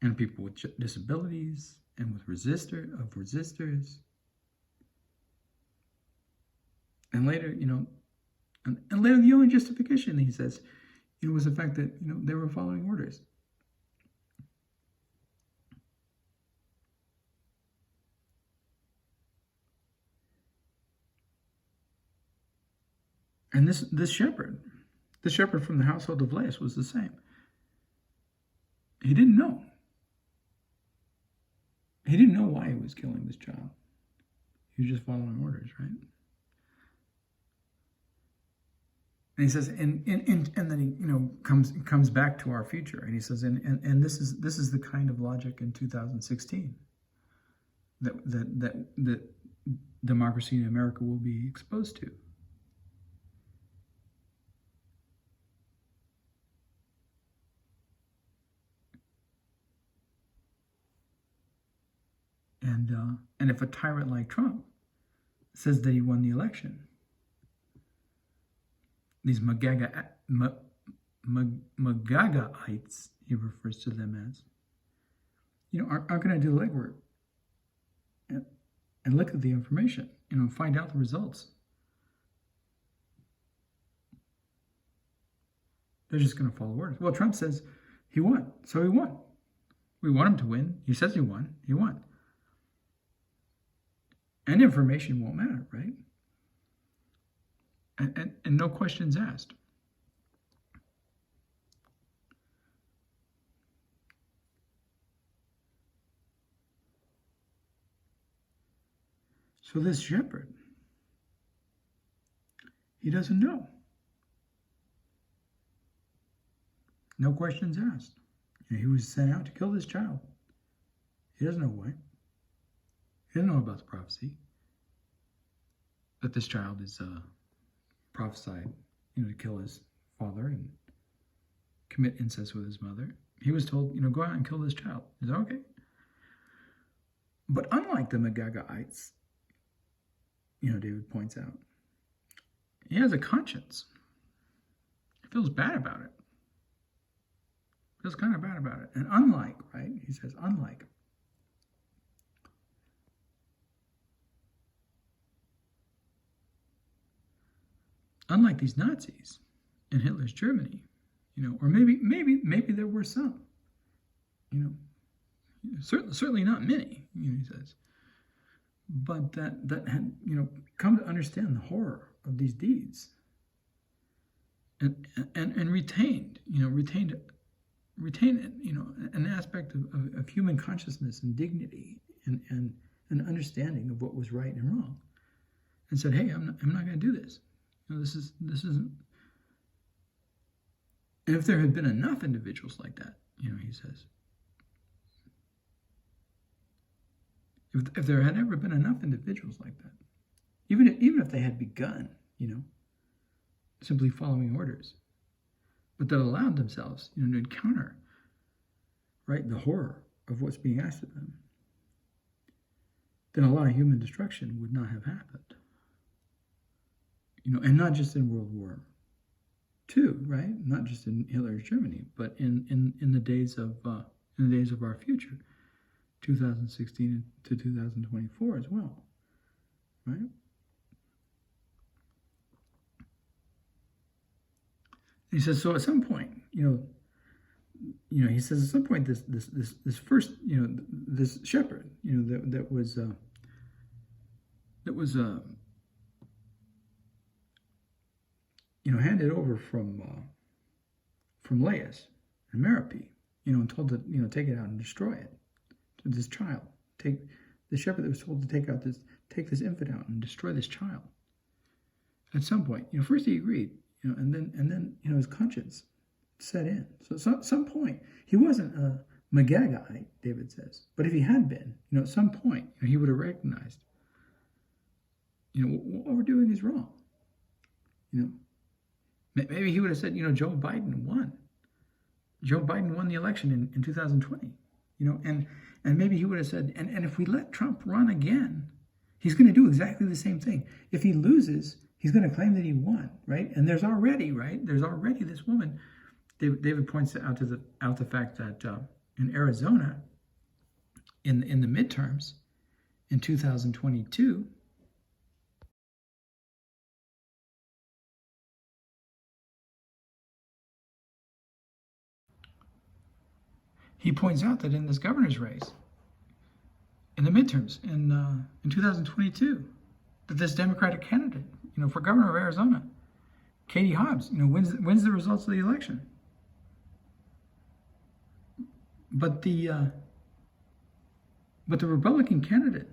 and people with disabilities, and with resistors. And later, and later the only justification, he says, was the fact that, they were following orders. And this shepherd from the household of Laius was the same. He didn't know. He didn't know why he was killing this child. He was just following orders, right? And he says, and then he comes back to our future, and he says, and this is the kind of logic in 2016 that democracy in America will be exposed to. And if a tyrant like Trump says that he won the election, these Magagaites, he refers to them as, are going to do legwork and look at the information, find out the results. They're just going to follow orders. Well, Trump says he won, so he won. We want him to win. He says he won. He won. And information won't matter, right? And no questions asked. So this shepherd, he doesn't know. No questions asked. He was sent out to kill this child. He doesn't know why. He doesn't know about the prophecy that this child is prophesied, to kill his father and commit incest with his mother. He was told, go out and kill this child. Is that okay? But unlike the Magagaites, David points out, he has a conscience. He feels bad about it. Feels kind of bad about it. And unlike, right? He says, unlike these Nazis in Hitler's Germany, or maybe there were some, certainly not many, he says, but that had, come to understand the horror of these deeds and retained an aspect of human consciousness and dignity and an understanding of what was right and wrong, and said, hey, I'm not going to do this. This isn't. And if there had been enough individuals like that, he says, if there had ever been enough individuals like that, even if they had begun, simply following orders, but that allowed themselves, to encounter, right, the horror of what's being asked of them, then a lot of human destruction would not have happened. And not just in World War II, right? Not just in Hitler's Germany, but in the days of our future, 2016 to 2024 as well, right? He says, so at some point, he says at some point this first, this shepherd, that was handed over from Laius and Merope, and told to take it out and destroy it. To this child, take the shepherd that was told to take this infant out and destroy this child. At some point, first he agreed, and then his conscience set in. So at some point, he wasn't a Magagite, David says, but if he had been, at some point, he would have recognized, what we're doing is wrong. Maybe he would have said, Joe Biden won. Joe Biden won the election in 2020, and maybe he would have said, and if we let Trump run again, he's going to do exactly the same thing. If he loses, he's going to claim that he won, right? And there's already this woman. David points out the fact that in Arizona, in the midterms in 2022, he points out that in this governor's race, in the midterms in 2022, that this Democratic candidate, for governor of Arizona, Katie Hobbs, wins the results of the election. But the Republican candidate,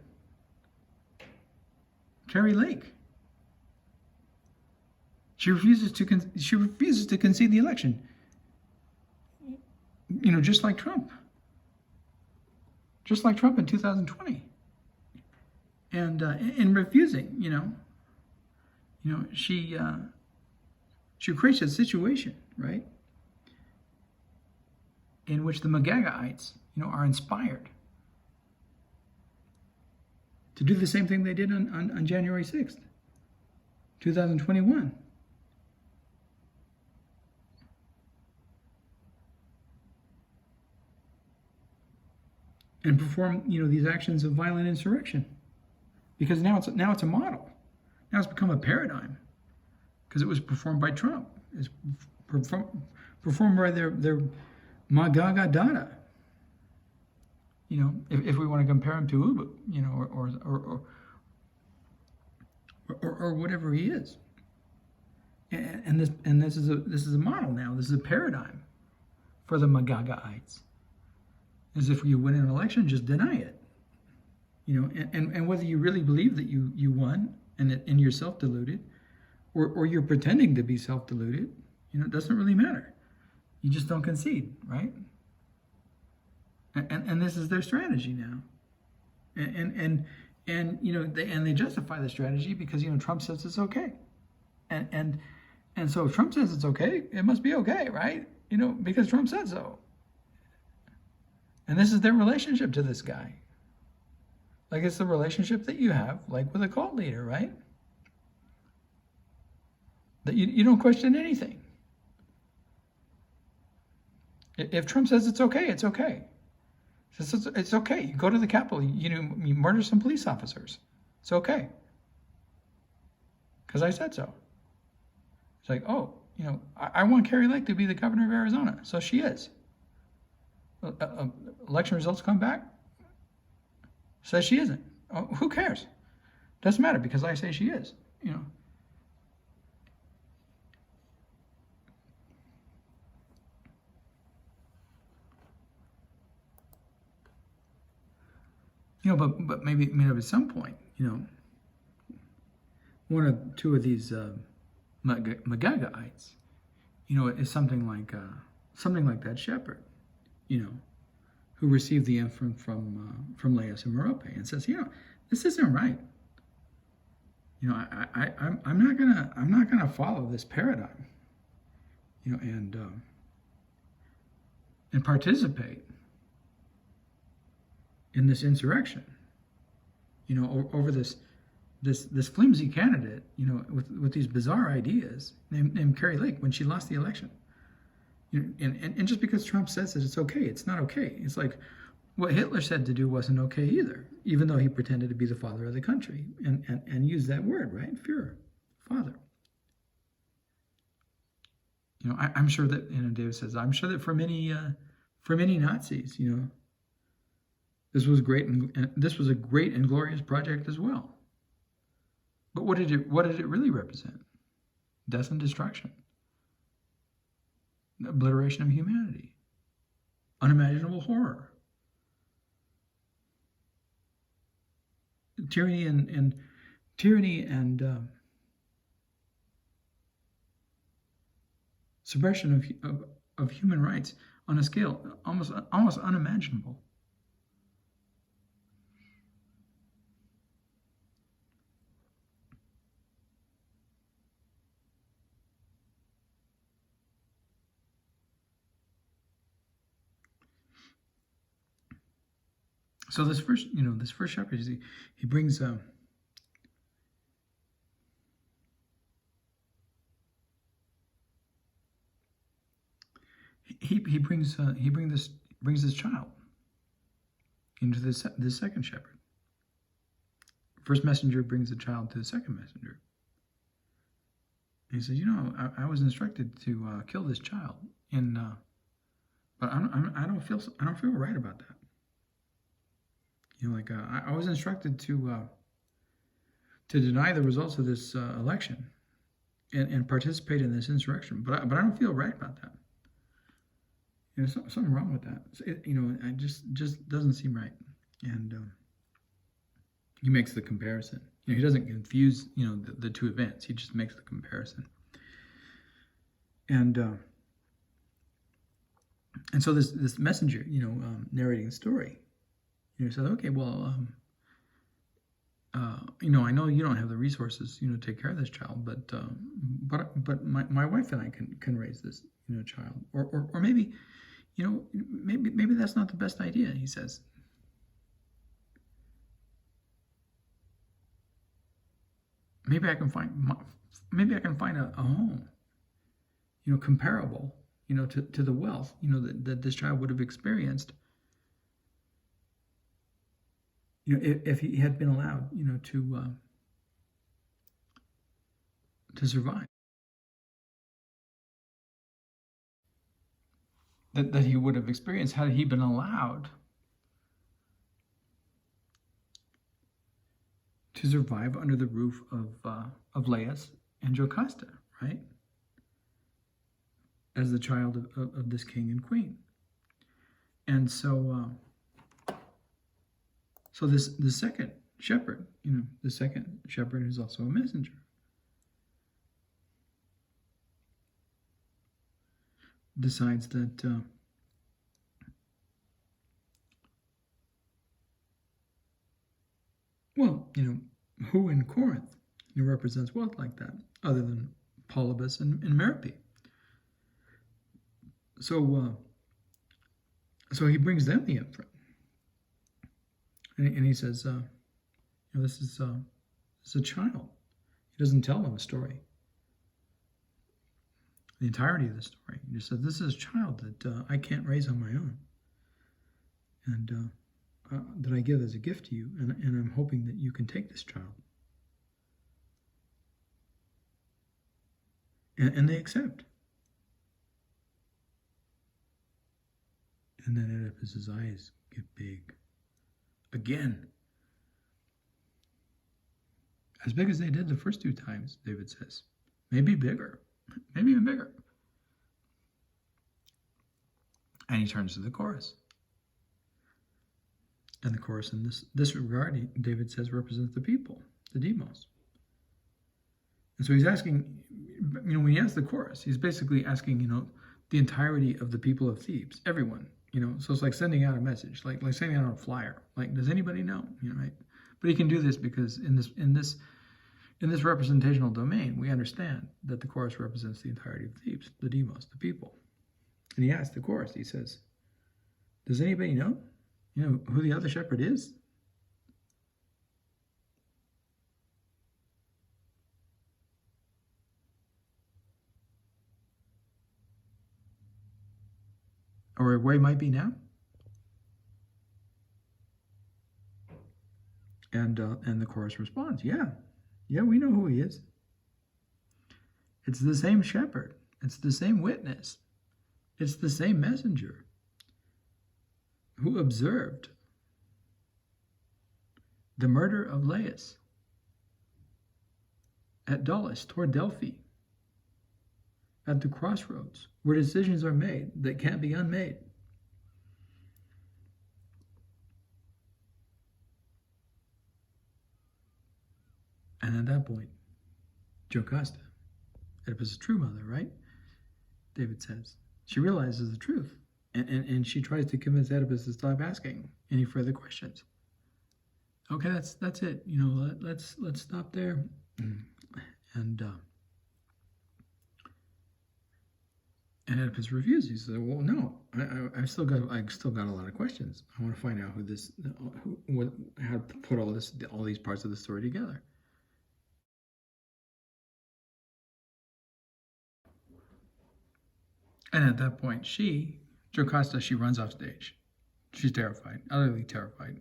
Carrie Lake, she refuses to concede the election. Just like Trump in 2020. And in refusing, she creates a situation, right, in which the Magagaites, are inspired to do the same thing they did on January 6th, 2021. And perform, these actions of violent insurrection, because now it's a model. Now it's become a paradigm, because it was performed by Trump. It's performed by their Magaga Dada. If we want to compare him to Ubu, or whatever he is. And this is a model now. This is a paradigm for the Magagaites. As if you win an election, just deny it. And whether you really believe that you won and you're self-deluded, or you're pretending to be self-deluded, it doesn't really matter. You just don't concede, right? And this is their strategy now. And they justify the strategy because Trump says it's okay. And so if Trump says it's okay, it must be okay, right? Because Trump said so. And this is their relationship to this guy. Like it's the relationship that you have, like with a cult leader, right? That you don't question anything. If Trump says it's okay, it's okay. It's okay. You go to the Capitol, you murder some police officers. It's okay. Because I said so. It's like, I want Carrie Lake to be the governor of Arizona. So she is. Election results come back, says she isn't. Oh, who cares? Doesn't matter because I say she is. But maybe at some point, one or two of these Magagaites, is something like that shepherd. Who received the infant from Laius and Merope and says, this isn't right. I'm not gonna follow this paradigm. And participate in this insurrection. over this flimsy candidate, with these bizarre ideas named Carrie Lake when she lost the election. And just because Trump says that it's okay, it's not okay. It's like what Hitler said to do wasn't okay either, even though he pretended to be the father of the country and used that word, right? Führer, father. I'm sure that, David says, I'm sure that for many Nazis, this was great, and this was a great and glorious project as well. But what did it really represent? Death and destruction, obliteration of humanity, unimaginable horror, tyranny and suppression of human rights on a scale almost unimaginable. So this first shepherd, he brings he brings this child into this second shepherd. First messenger brings the child to the second messenger. And he says, I was instructed to kill this child, but I don't feel right about that. I was instructed to deny the results of this election and participate in this insurrection, but I don't feel right about that. Something wrong with that. It just doesn't seem right. And he makes the comparison. He doesn't confuse the two events. He just makes the comparison. And so this messenger, narrating the story, said, okay, well, I know you don't have the resources, to take care of this child, but my wife and I can raise this, child, or maybe, maybe that's not the best idea. He says, maybe I can find a home, comparable, to the wealth, that this child would have experienced. If he had been allowed, to survive, that he would have experienced had he been allowed to survive under the roof of Laius and Jocasta, right? As the child of this king and queen, and so. So the second shepherd, the second shepherd is also a messenger. Decides that who in Corinth represents wealth like that, other than Polybus and Merope? So he brings them the upfront. And he says, this is a child. He doesn't tell them a story, the entirety of the story. He just says, this is a child that I can't raise on my own, and that I give as a gift to you, and I'm hoping that you can take this child. And they accept. And then Oedipus's eyes get big. Again. As big as they did the first two times, David says. Maybe bigger. Maybe even bigger. And he turns to the chorus. And the chorus in this regard, David says, represents the people, the demos. And so he's asking, when he asks the chorus, he's basically asking, the entirety of the people of Thebes, everyone. So it's like sending out a message, like sending out a flyer. Like, does anybody know? Right? But he can do this because in this representational domain, we understand that the chorus represents the entirety of Thebes, the demos, the people. And he asks the chorus. He says, "Does anybody know? Who the other shepherd is?" or where he might be now. And the chorus responds, yeah, we know who he is. It's the same shepherd. It's the same witness. It's the same messenger who observed the murder of Laius at Daulis toward Delphi, at the crossroads where decisions are made that can't be unmade. And at that point, Jocasta, Oedipus' true mother, right? David says, she realizes the truth, and she tries to convince Oedipus to stop asking any further questions. Okay, that's it. Let's stop there. And Oedipus refuses. He says, "Well, no, I've still got a lot of questions. I want to find out how to put all these parts of the story together." And at that point, Jocasta, she runs off stage. She's terrified, utterly terrified.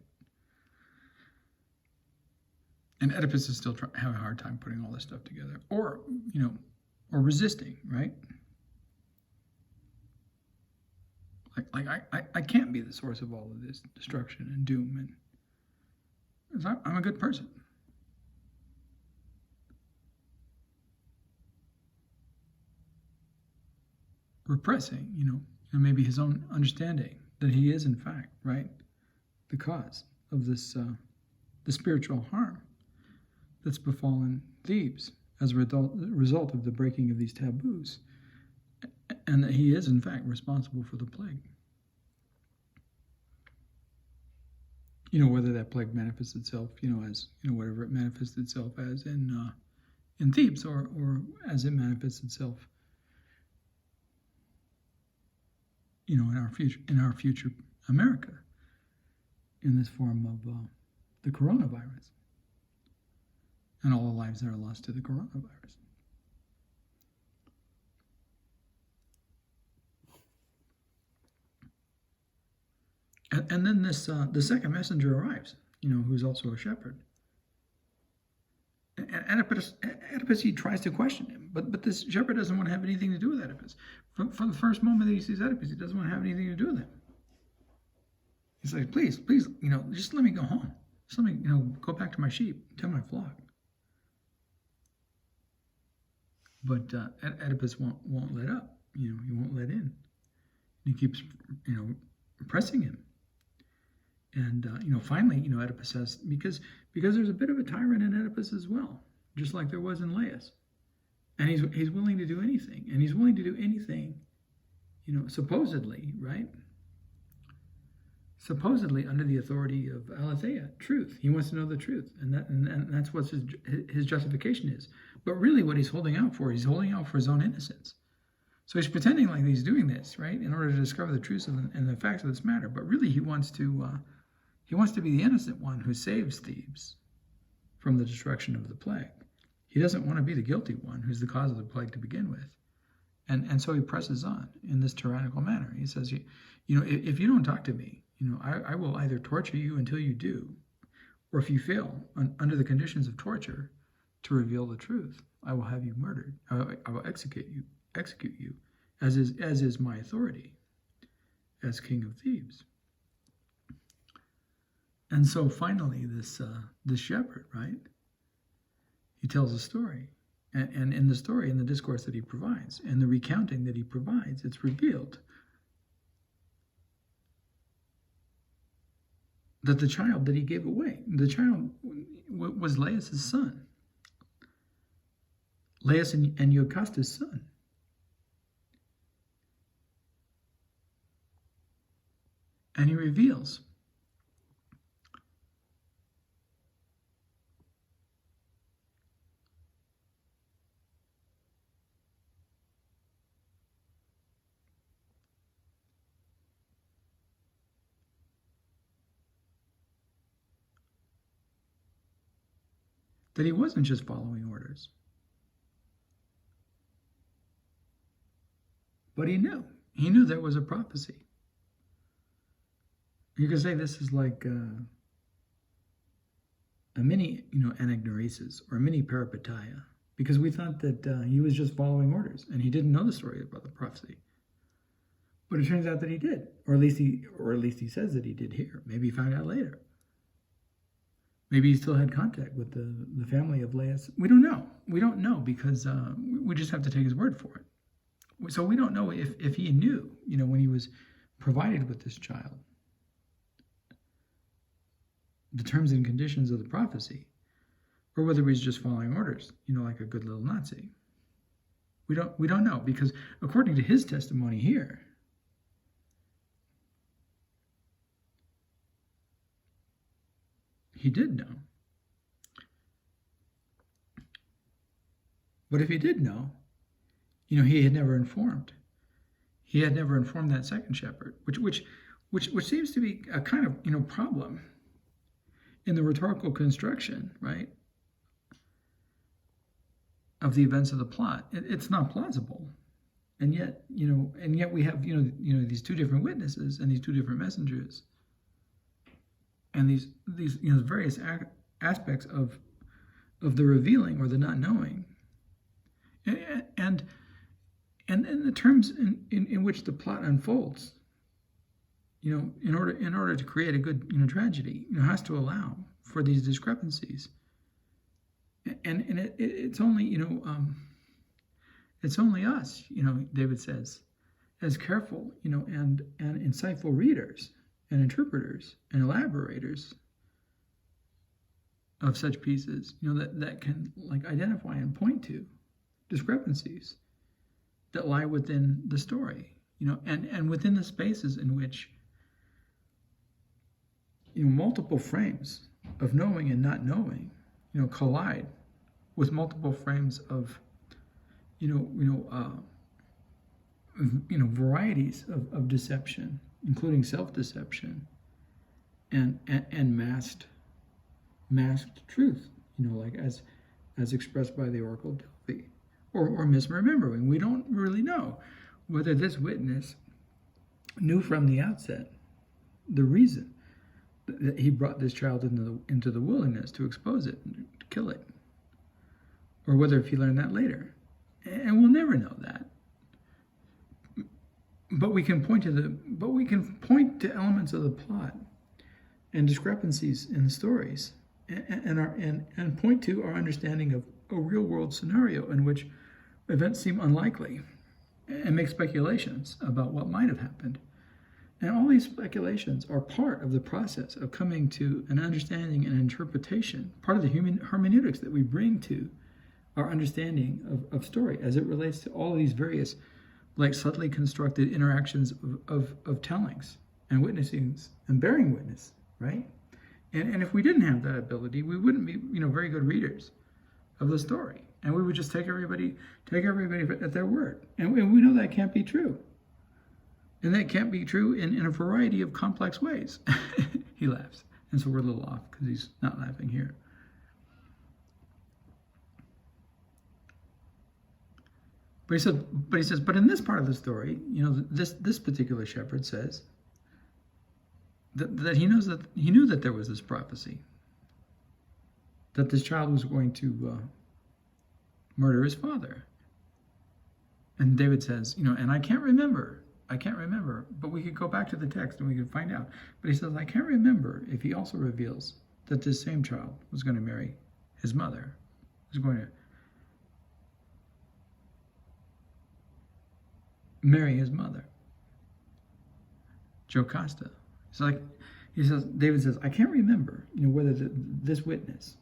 And Oedipus is still having a hard time putting all this stuff together, or resisting, right? I can't be the source of all of this destruction and doom, and I'm a good person. Repressing, maybe his own understanding that he is in fact, right, the cause of this, the spiritual harm that's befallen Thebes as a result of the breaking of these taboos, and that he is in fact responsible for the plague. Whether that plague manifests itself, as whatever it manifests itself as in Thebes, or as it manifests itself, in our future America, in this form of the coronavirus, and all the lives that are lost to the coronavirus. And then the second messenger arrives, who's also a shepherd. And Oedipus, he tries to question him, but this shepherd doesn't want to have anything to do with Oedipus. From the first moment that he sees Oedipus, he doesn't want to have anything to do with him. He's like, please, just let me go home. Just let me, go back to my sheep, tend my flock. But Oedipus won't let up. He won't let in. He keeps, pressing him. And finally, Oedipus says, because there's a bit of a tyrant in Oedipus as well, just like there was in Laius, and he's willing to do anything, and he's willing to do anything, supposedly, right? Supposedly under the authority of aletheia, truth. He wants to know the truth, and that's what his justification is. But really, what he's holding out for his own innocence. So he's pretending like he's doing this, right, in order to discover the truth and the facts of this matter. But really, he wants to be the innocent one who saves Thebes from the destruction of the plague. He doesn't want to be the guilty one who's the cause of the plague to begin with. And so he presses on in this tyrannical manner. He says, if you don't talk to me, I will either torture you until you do, or if you fail under the conditions of torture to reveal the truth, I will have you murdered. I will execute you, as is my authority as king of Thebes. And so finally, this shepherd, right? He tells a story, and in the story, in the discourse that he provides, and the recounting that he provides, it's revealed that the child that he gave away, the child was Laius' son, Laius and Jocasta's son. And he reveals that he wasn't just following orders, but he knew there was a prophecy You could say this is like a mini, anagnoreikos, or a mini parapraxis, because we thought that he was just following orders and he didn't know the story about the prophecy. But it turns out that he did, or at least he says that he did here. Maybe he found out later. Maybe he still had contact with the family of Laius. We don't know. We don't know because we just have to take his word for it. So we don't know if he knew, when he was provided with this child, the terms and conditions of the prophecy, or whether he's just following orders, like a good little Nazi. We don't know, because according to his testimony here, he did know. But if he did know, he had never informed. He had never informed that second shepherd, which seems to be a kind of problem in the rhetorical construction, right, of the events of the plot. It's not plausible, and yet we have these two different witnesses and these two different messengers, and these various aspects of the revealing or the not knowing, and the terms in which the plot unfolds, in order to create a good tragedy, has to allow for these discrepancies, and it's only it's only us, David says, as careful and insightful readers and interpreters and elaborators of such pieces, that can identify and point to discrepancies that lie within the story, and within the spaces in which multiple frames of knowing and not knowing, collide with multiple frames of, varieties of deception, including self-deception and masked truth, as expressed by the Oracle Delphi, or misremembering. We don't really know whether this witness knew from the outset the reason that he brought this child into the wilderness to expose it, to kill it, or whether if he learned that later. And we'll never know that. But we can point to elements of the plot and discrepancies in the stories, and point to our understanding of a real world scenario in which events seem unlikely, and make speculations about what might have happened. And all these speculations are part of the process of coming to an understanding and interpretation, part of the human hermeneutics that we bring to our understanding of story as it relates to all of these various subtly constructed interactions of tellings and witnessings and bearing witness, right? And if we didn't have that ability, we wouldn't be very good readers of the story, and we would just take everybody at their word, and we know that can't be true. And that can't be true in a variety of complex ways. He laughs. And so we're a little off because he's not laughing here. But he says, but in this part of the story, this particular shepherd says that he knew that there was this prophecy, that this child was going to murder his father. And David says, and I can't remember, but we could go back to the text and we could find out. But he says, I can't remember if he also reveals that this same child was going to marry his mother, was going to marry his mother, Jocasta. David says, I can't remember, whether this witness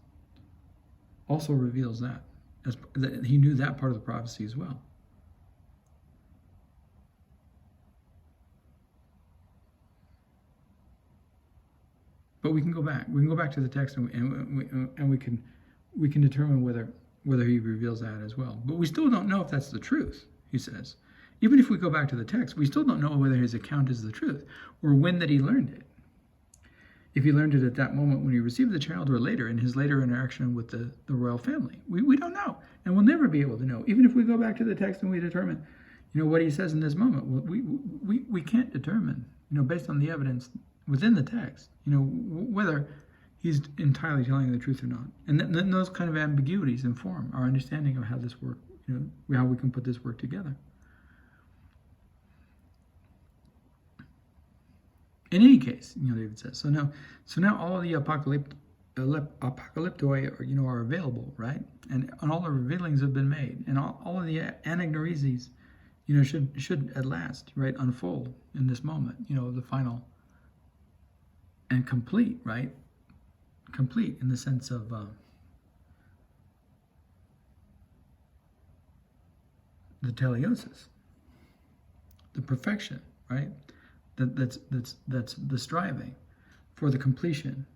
also reveals that he knew that part of the prophecy as well. But we can go back. We can go back to the text, and we can determine whether he reveals that as well. But we still don't know if that's the truth, he says. Even if we go back to the text, we still don't know whether his account is the truth, or when that he learned it. If he learned it at that moment when he received the child, or later in his later interaction with the royal family. We don't know, and we'll never be able to know. Even if we go back to the text and we determine, what he says in this moment, we can't determine, based on the evidence within the text, whether he's entirely telling the truth or not. And then those kind of ambiguities inform our understanding of how this work, how we can put this work together. In any case, David says, so now all of the apocalyptoi are available, right? And all the revealings have been made, and all of the anagnoreikos, should at last, right, unfold in this moment, the final and complete, right? Complete in the sense of the teleiosis, the perfection, right? That's the striving for the completion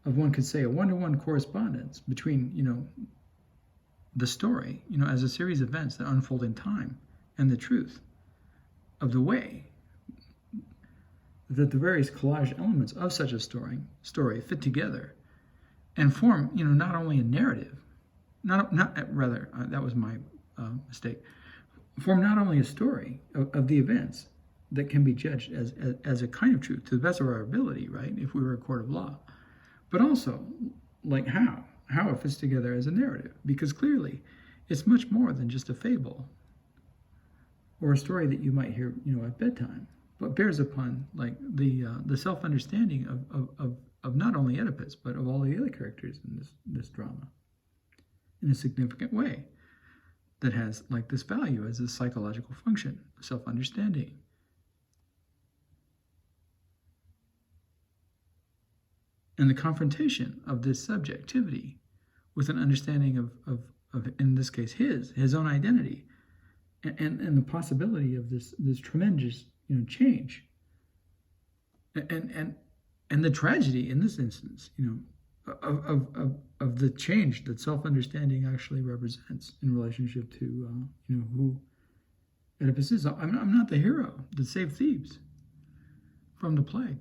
of, one could say, a one-to-one correspondence between, the story, as a series of events that unfold in time, and the truth of the way that the various collage elements of such a story fit together and form, not only a narrative, that was my mistake, form not only a story of the events that can be judged as a kind of truth to the best of our ability, right, if we were a court of law, but also, like, how it fits together as a narrative, because clearly it's much more than just a fable or a story that you might hear, at bedtime, but bears upon, like, the self-understanding of not only Oedipus, but of all the other characters in this drama in a significant way that has, like, this value as a psychological function, self-understanding. And the confrontation of this subjectivity with an understanding of in this case, his own identity, and the possibility of this tremendous change, and the tragedy in this instance, of the change that self-understanding actually represents in relationship to who Oedipus is. I'm not the hero that saved Thebes from the plague.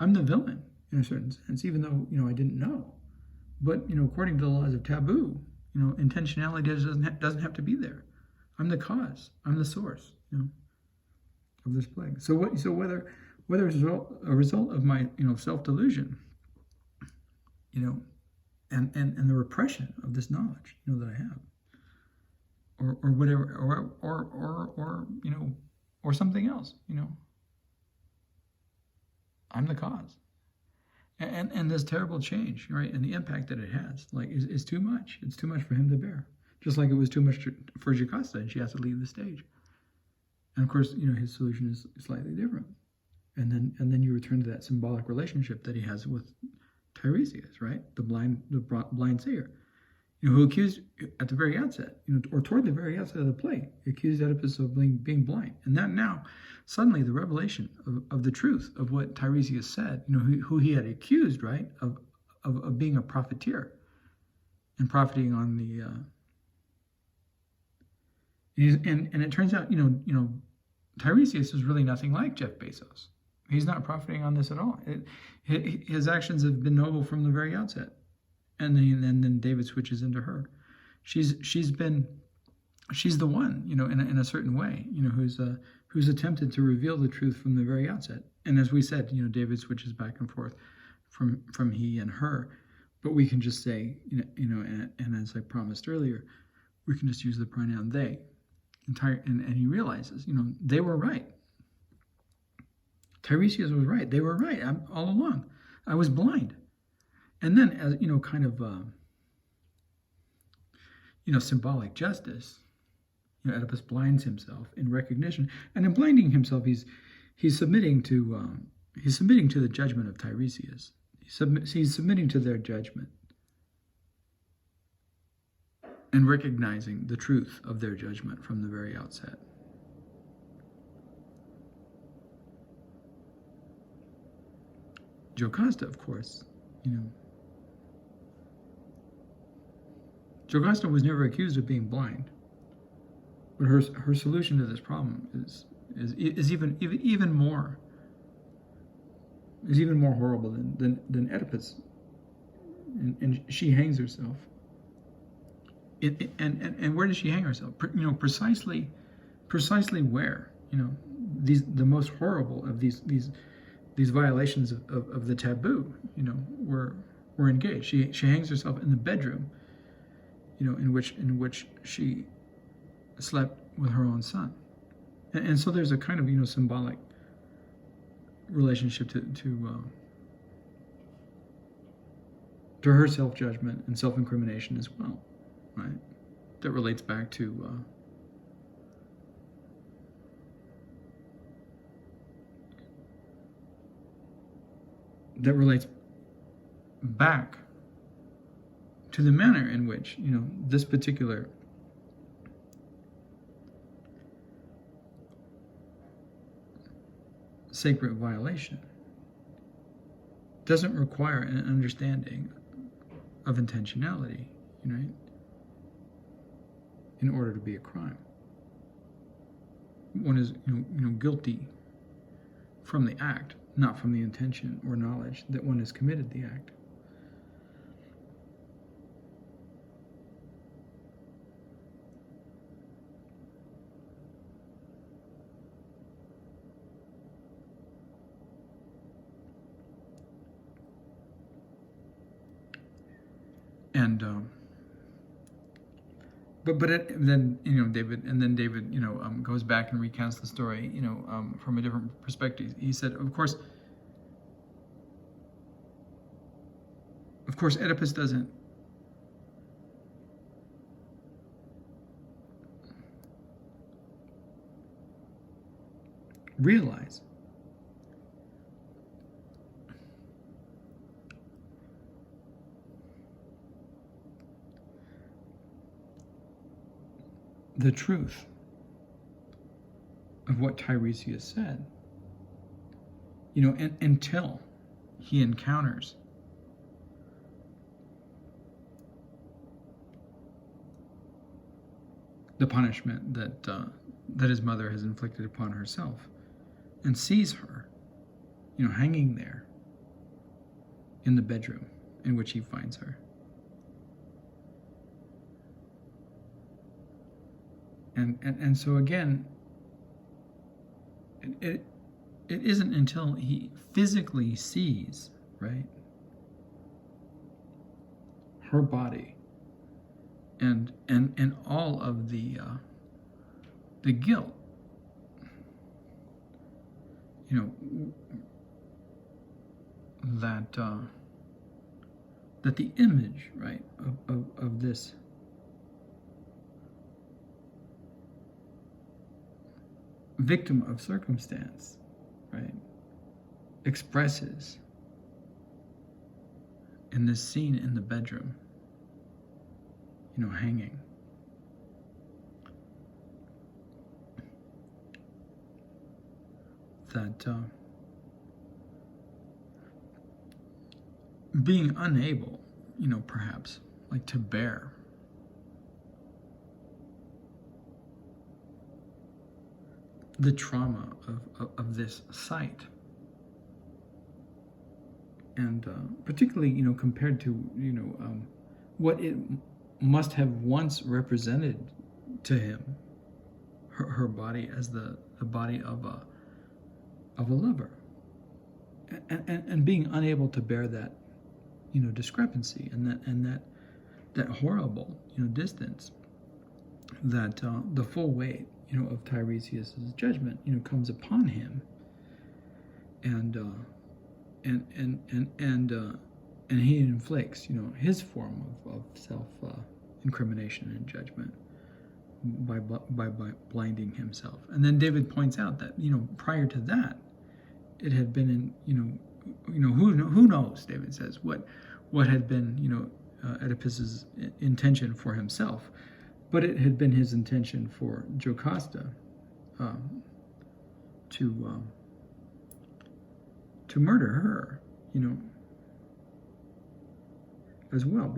I'm the villain in a certain sense, even though I didn't know. But according to the laws of taboo, intentionality doesn't have to be there. I'm the cause. I'm the source, of this plague. So whether it's a result of my self-delusion, and the repression of this knowledge, that I have, or whatever, or something else, I'm the cause. And this terrible change, right, and the impact that it has, like, is too much. It's too much for him to bear. Just like it was too much for Jocasta, and she has to leave the stage. And of course, his solution is slightly different. And then you return to that symbolic relationship that he has with Tiresias, right, the blind seer, who accused at the very outset, or toward the very outset of the play, accused Oedipus of being blind. And that now, suddenly, the revelation of the truth of what Tiresias said, who he had accused, right, of being a profiteer and profiting on the, and it turns out, Tiresias is really nothing like Jeff Bezos. He's not profiting on this at all. His actions have been noble from the very outset. And then David switches into her. She's the one, in a certain way, who's attempted to reveal the truth from the very outset. And as we said, David switches back and forth from he and her, but we can just say, and as I promised earlier, we can just use the pronoun they. And he realizes, they were right. Tiresias was right. They were right all along. I was blind. And then, as kind of, symbolic justice, Oedipus blinds himself in recognition, and in blinding himself, he's submitting to the judgment of Tiresias. He's submitting to their judgment and recognizing the truth of their judgment from the very outset. Jocasta, of course, Jocasta was never accused of being blind, but her solution to this problem is even more horrible than Oedipus, and she hangs herself. And where does she hang herself? Precisely where? The most horrible of these these violations of the taboo, were engaged. She hangs herself in the bedroom, in which she slept with her own son, and so there's a kind of symbolic relationship to her self-judgment and self-incrimination as well, right? That relates back to the manner in which this particular sacred violation doesn't require an understanding of intentionality, right? In order to be a crime. One is guilty from the act, not from the intention or knowledge that one has committed the act. And then David goes back and recounts the story from a different perspective. He said, of course Oedipus doesn't realize the truth of what Tiresias said, until he encounters the punishment that his mother has inflicted upon herself, and sees her, hanging there in the bedroom in which he finds her. And so again, it isn't until he physically sees, right, her body and all of the guilt, that the image, right, of this victim of circumstance, right, expresses in this scene in the bedroom, hanging. That being unable, perhaps, like to bear the trauma of this sight, and particularly compared to what it must have once represented to him, her body as the body of a lover, and being unable to bear that discrepancy and that horrible distance, that the full weight of Tiresias' judgment comes upon him, and he inflicts his form of self incrimination and judgment by blinding himself. And then David points out that prior to that, it had been who knows, David says, what had been Oedipus's intention for himself. But it had been his intention for Jocasta to murder her, as well,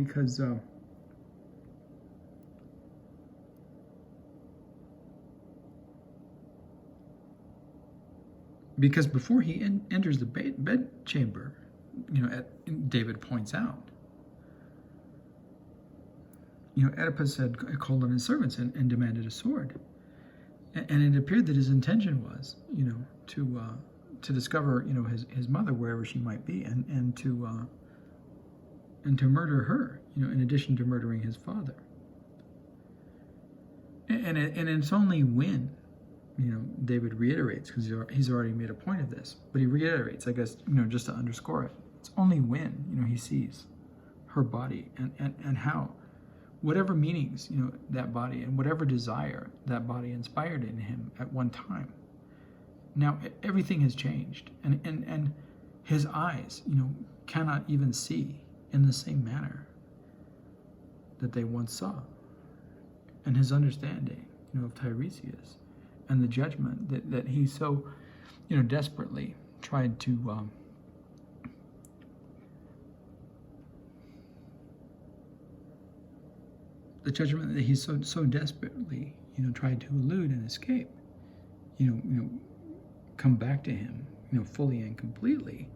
because before he enters the bedchamber, David points out, Oedipus had called on his servants and demanded a sword. And it appeared that his intention was, discover, his mother wherever she might be, and to murder her, in addition to murdering his father. And it's only when, David reiterates, because he's already made a point of this, but he reiterates, I guess, just to underscore it. It's only when, he sees her body and how, whatever meanings, that body and whatever desire that body inspired in him at one time. Now, everything has changed, and his eyes, cannot even see in the same manner that they once saw. And his understanding, of Tiresias and the judgment that he so, desperately tried to the judgment that he so desperately, tried to elude and escape, come back to him, fully and completely,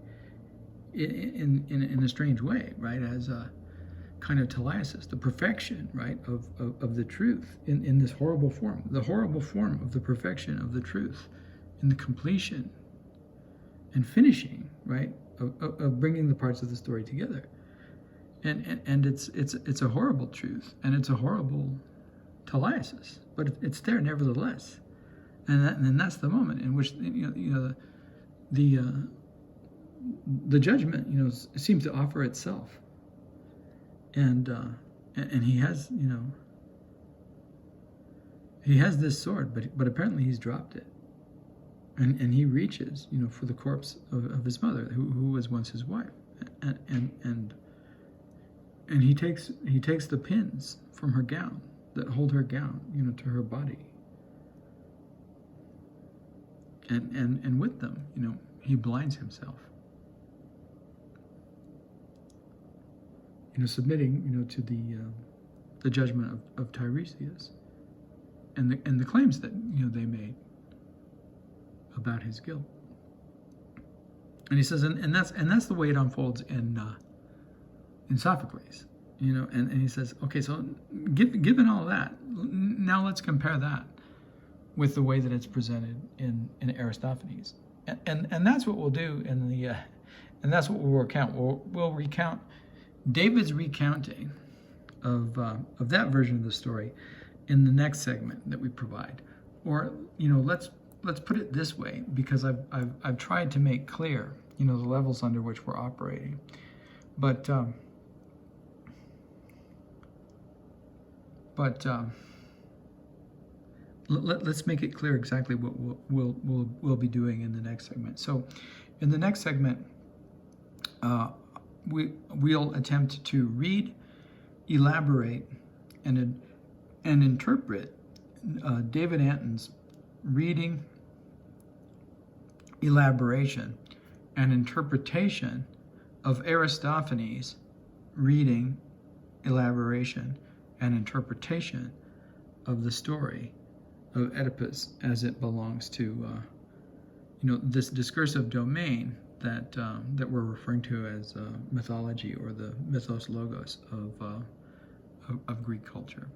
in a strange way, right? As a kind of telesis, the perfection, right, of the truth in this horrible form, the horrible form of the perfection of the truth, in the completion and finishing, right, of bringing the parts of the story together. And it's a horrible truth, and it's a horrible telesis, but it's there nevertheless. And that's the moment in which the judgment seems to offer itself, and he has this sword, but apparently he's dropped it, and he reaches for the corpse of his mother, who was once his wife, and he takes the pins from her gown that hold her gown to her body. And with them, he blinds himself. Submitting, to the judgment of Tiresias, and the claims that they made about his guilt. And he says, and that's the way it unfolds in Sophocles, and he says, okay, so given all that, now let's compare that with the way that it's presented in Aristophanes, and that's what we'll do in the, and that's what we'll recount. We'll recount David's recounting of that version of the story in the next segment that we provide, or let's put it this way, because I've tried to make clear the levels under which we're operating, but let's make it clear exactly what we'll be doing in the next segment. So, in the next segment, we'll attempt to read, elaborate, and interpret David Antin's reading, elaboration, and interpretation of Aristophanes' reading, elaboration, and interpretation of the story of Oedipus as it belongs to this discursive domain that we're referring to as mythology, or the mythos logos of Greek culture.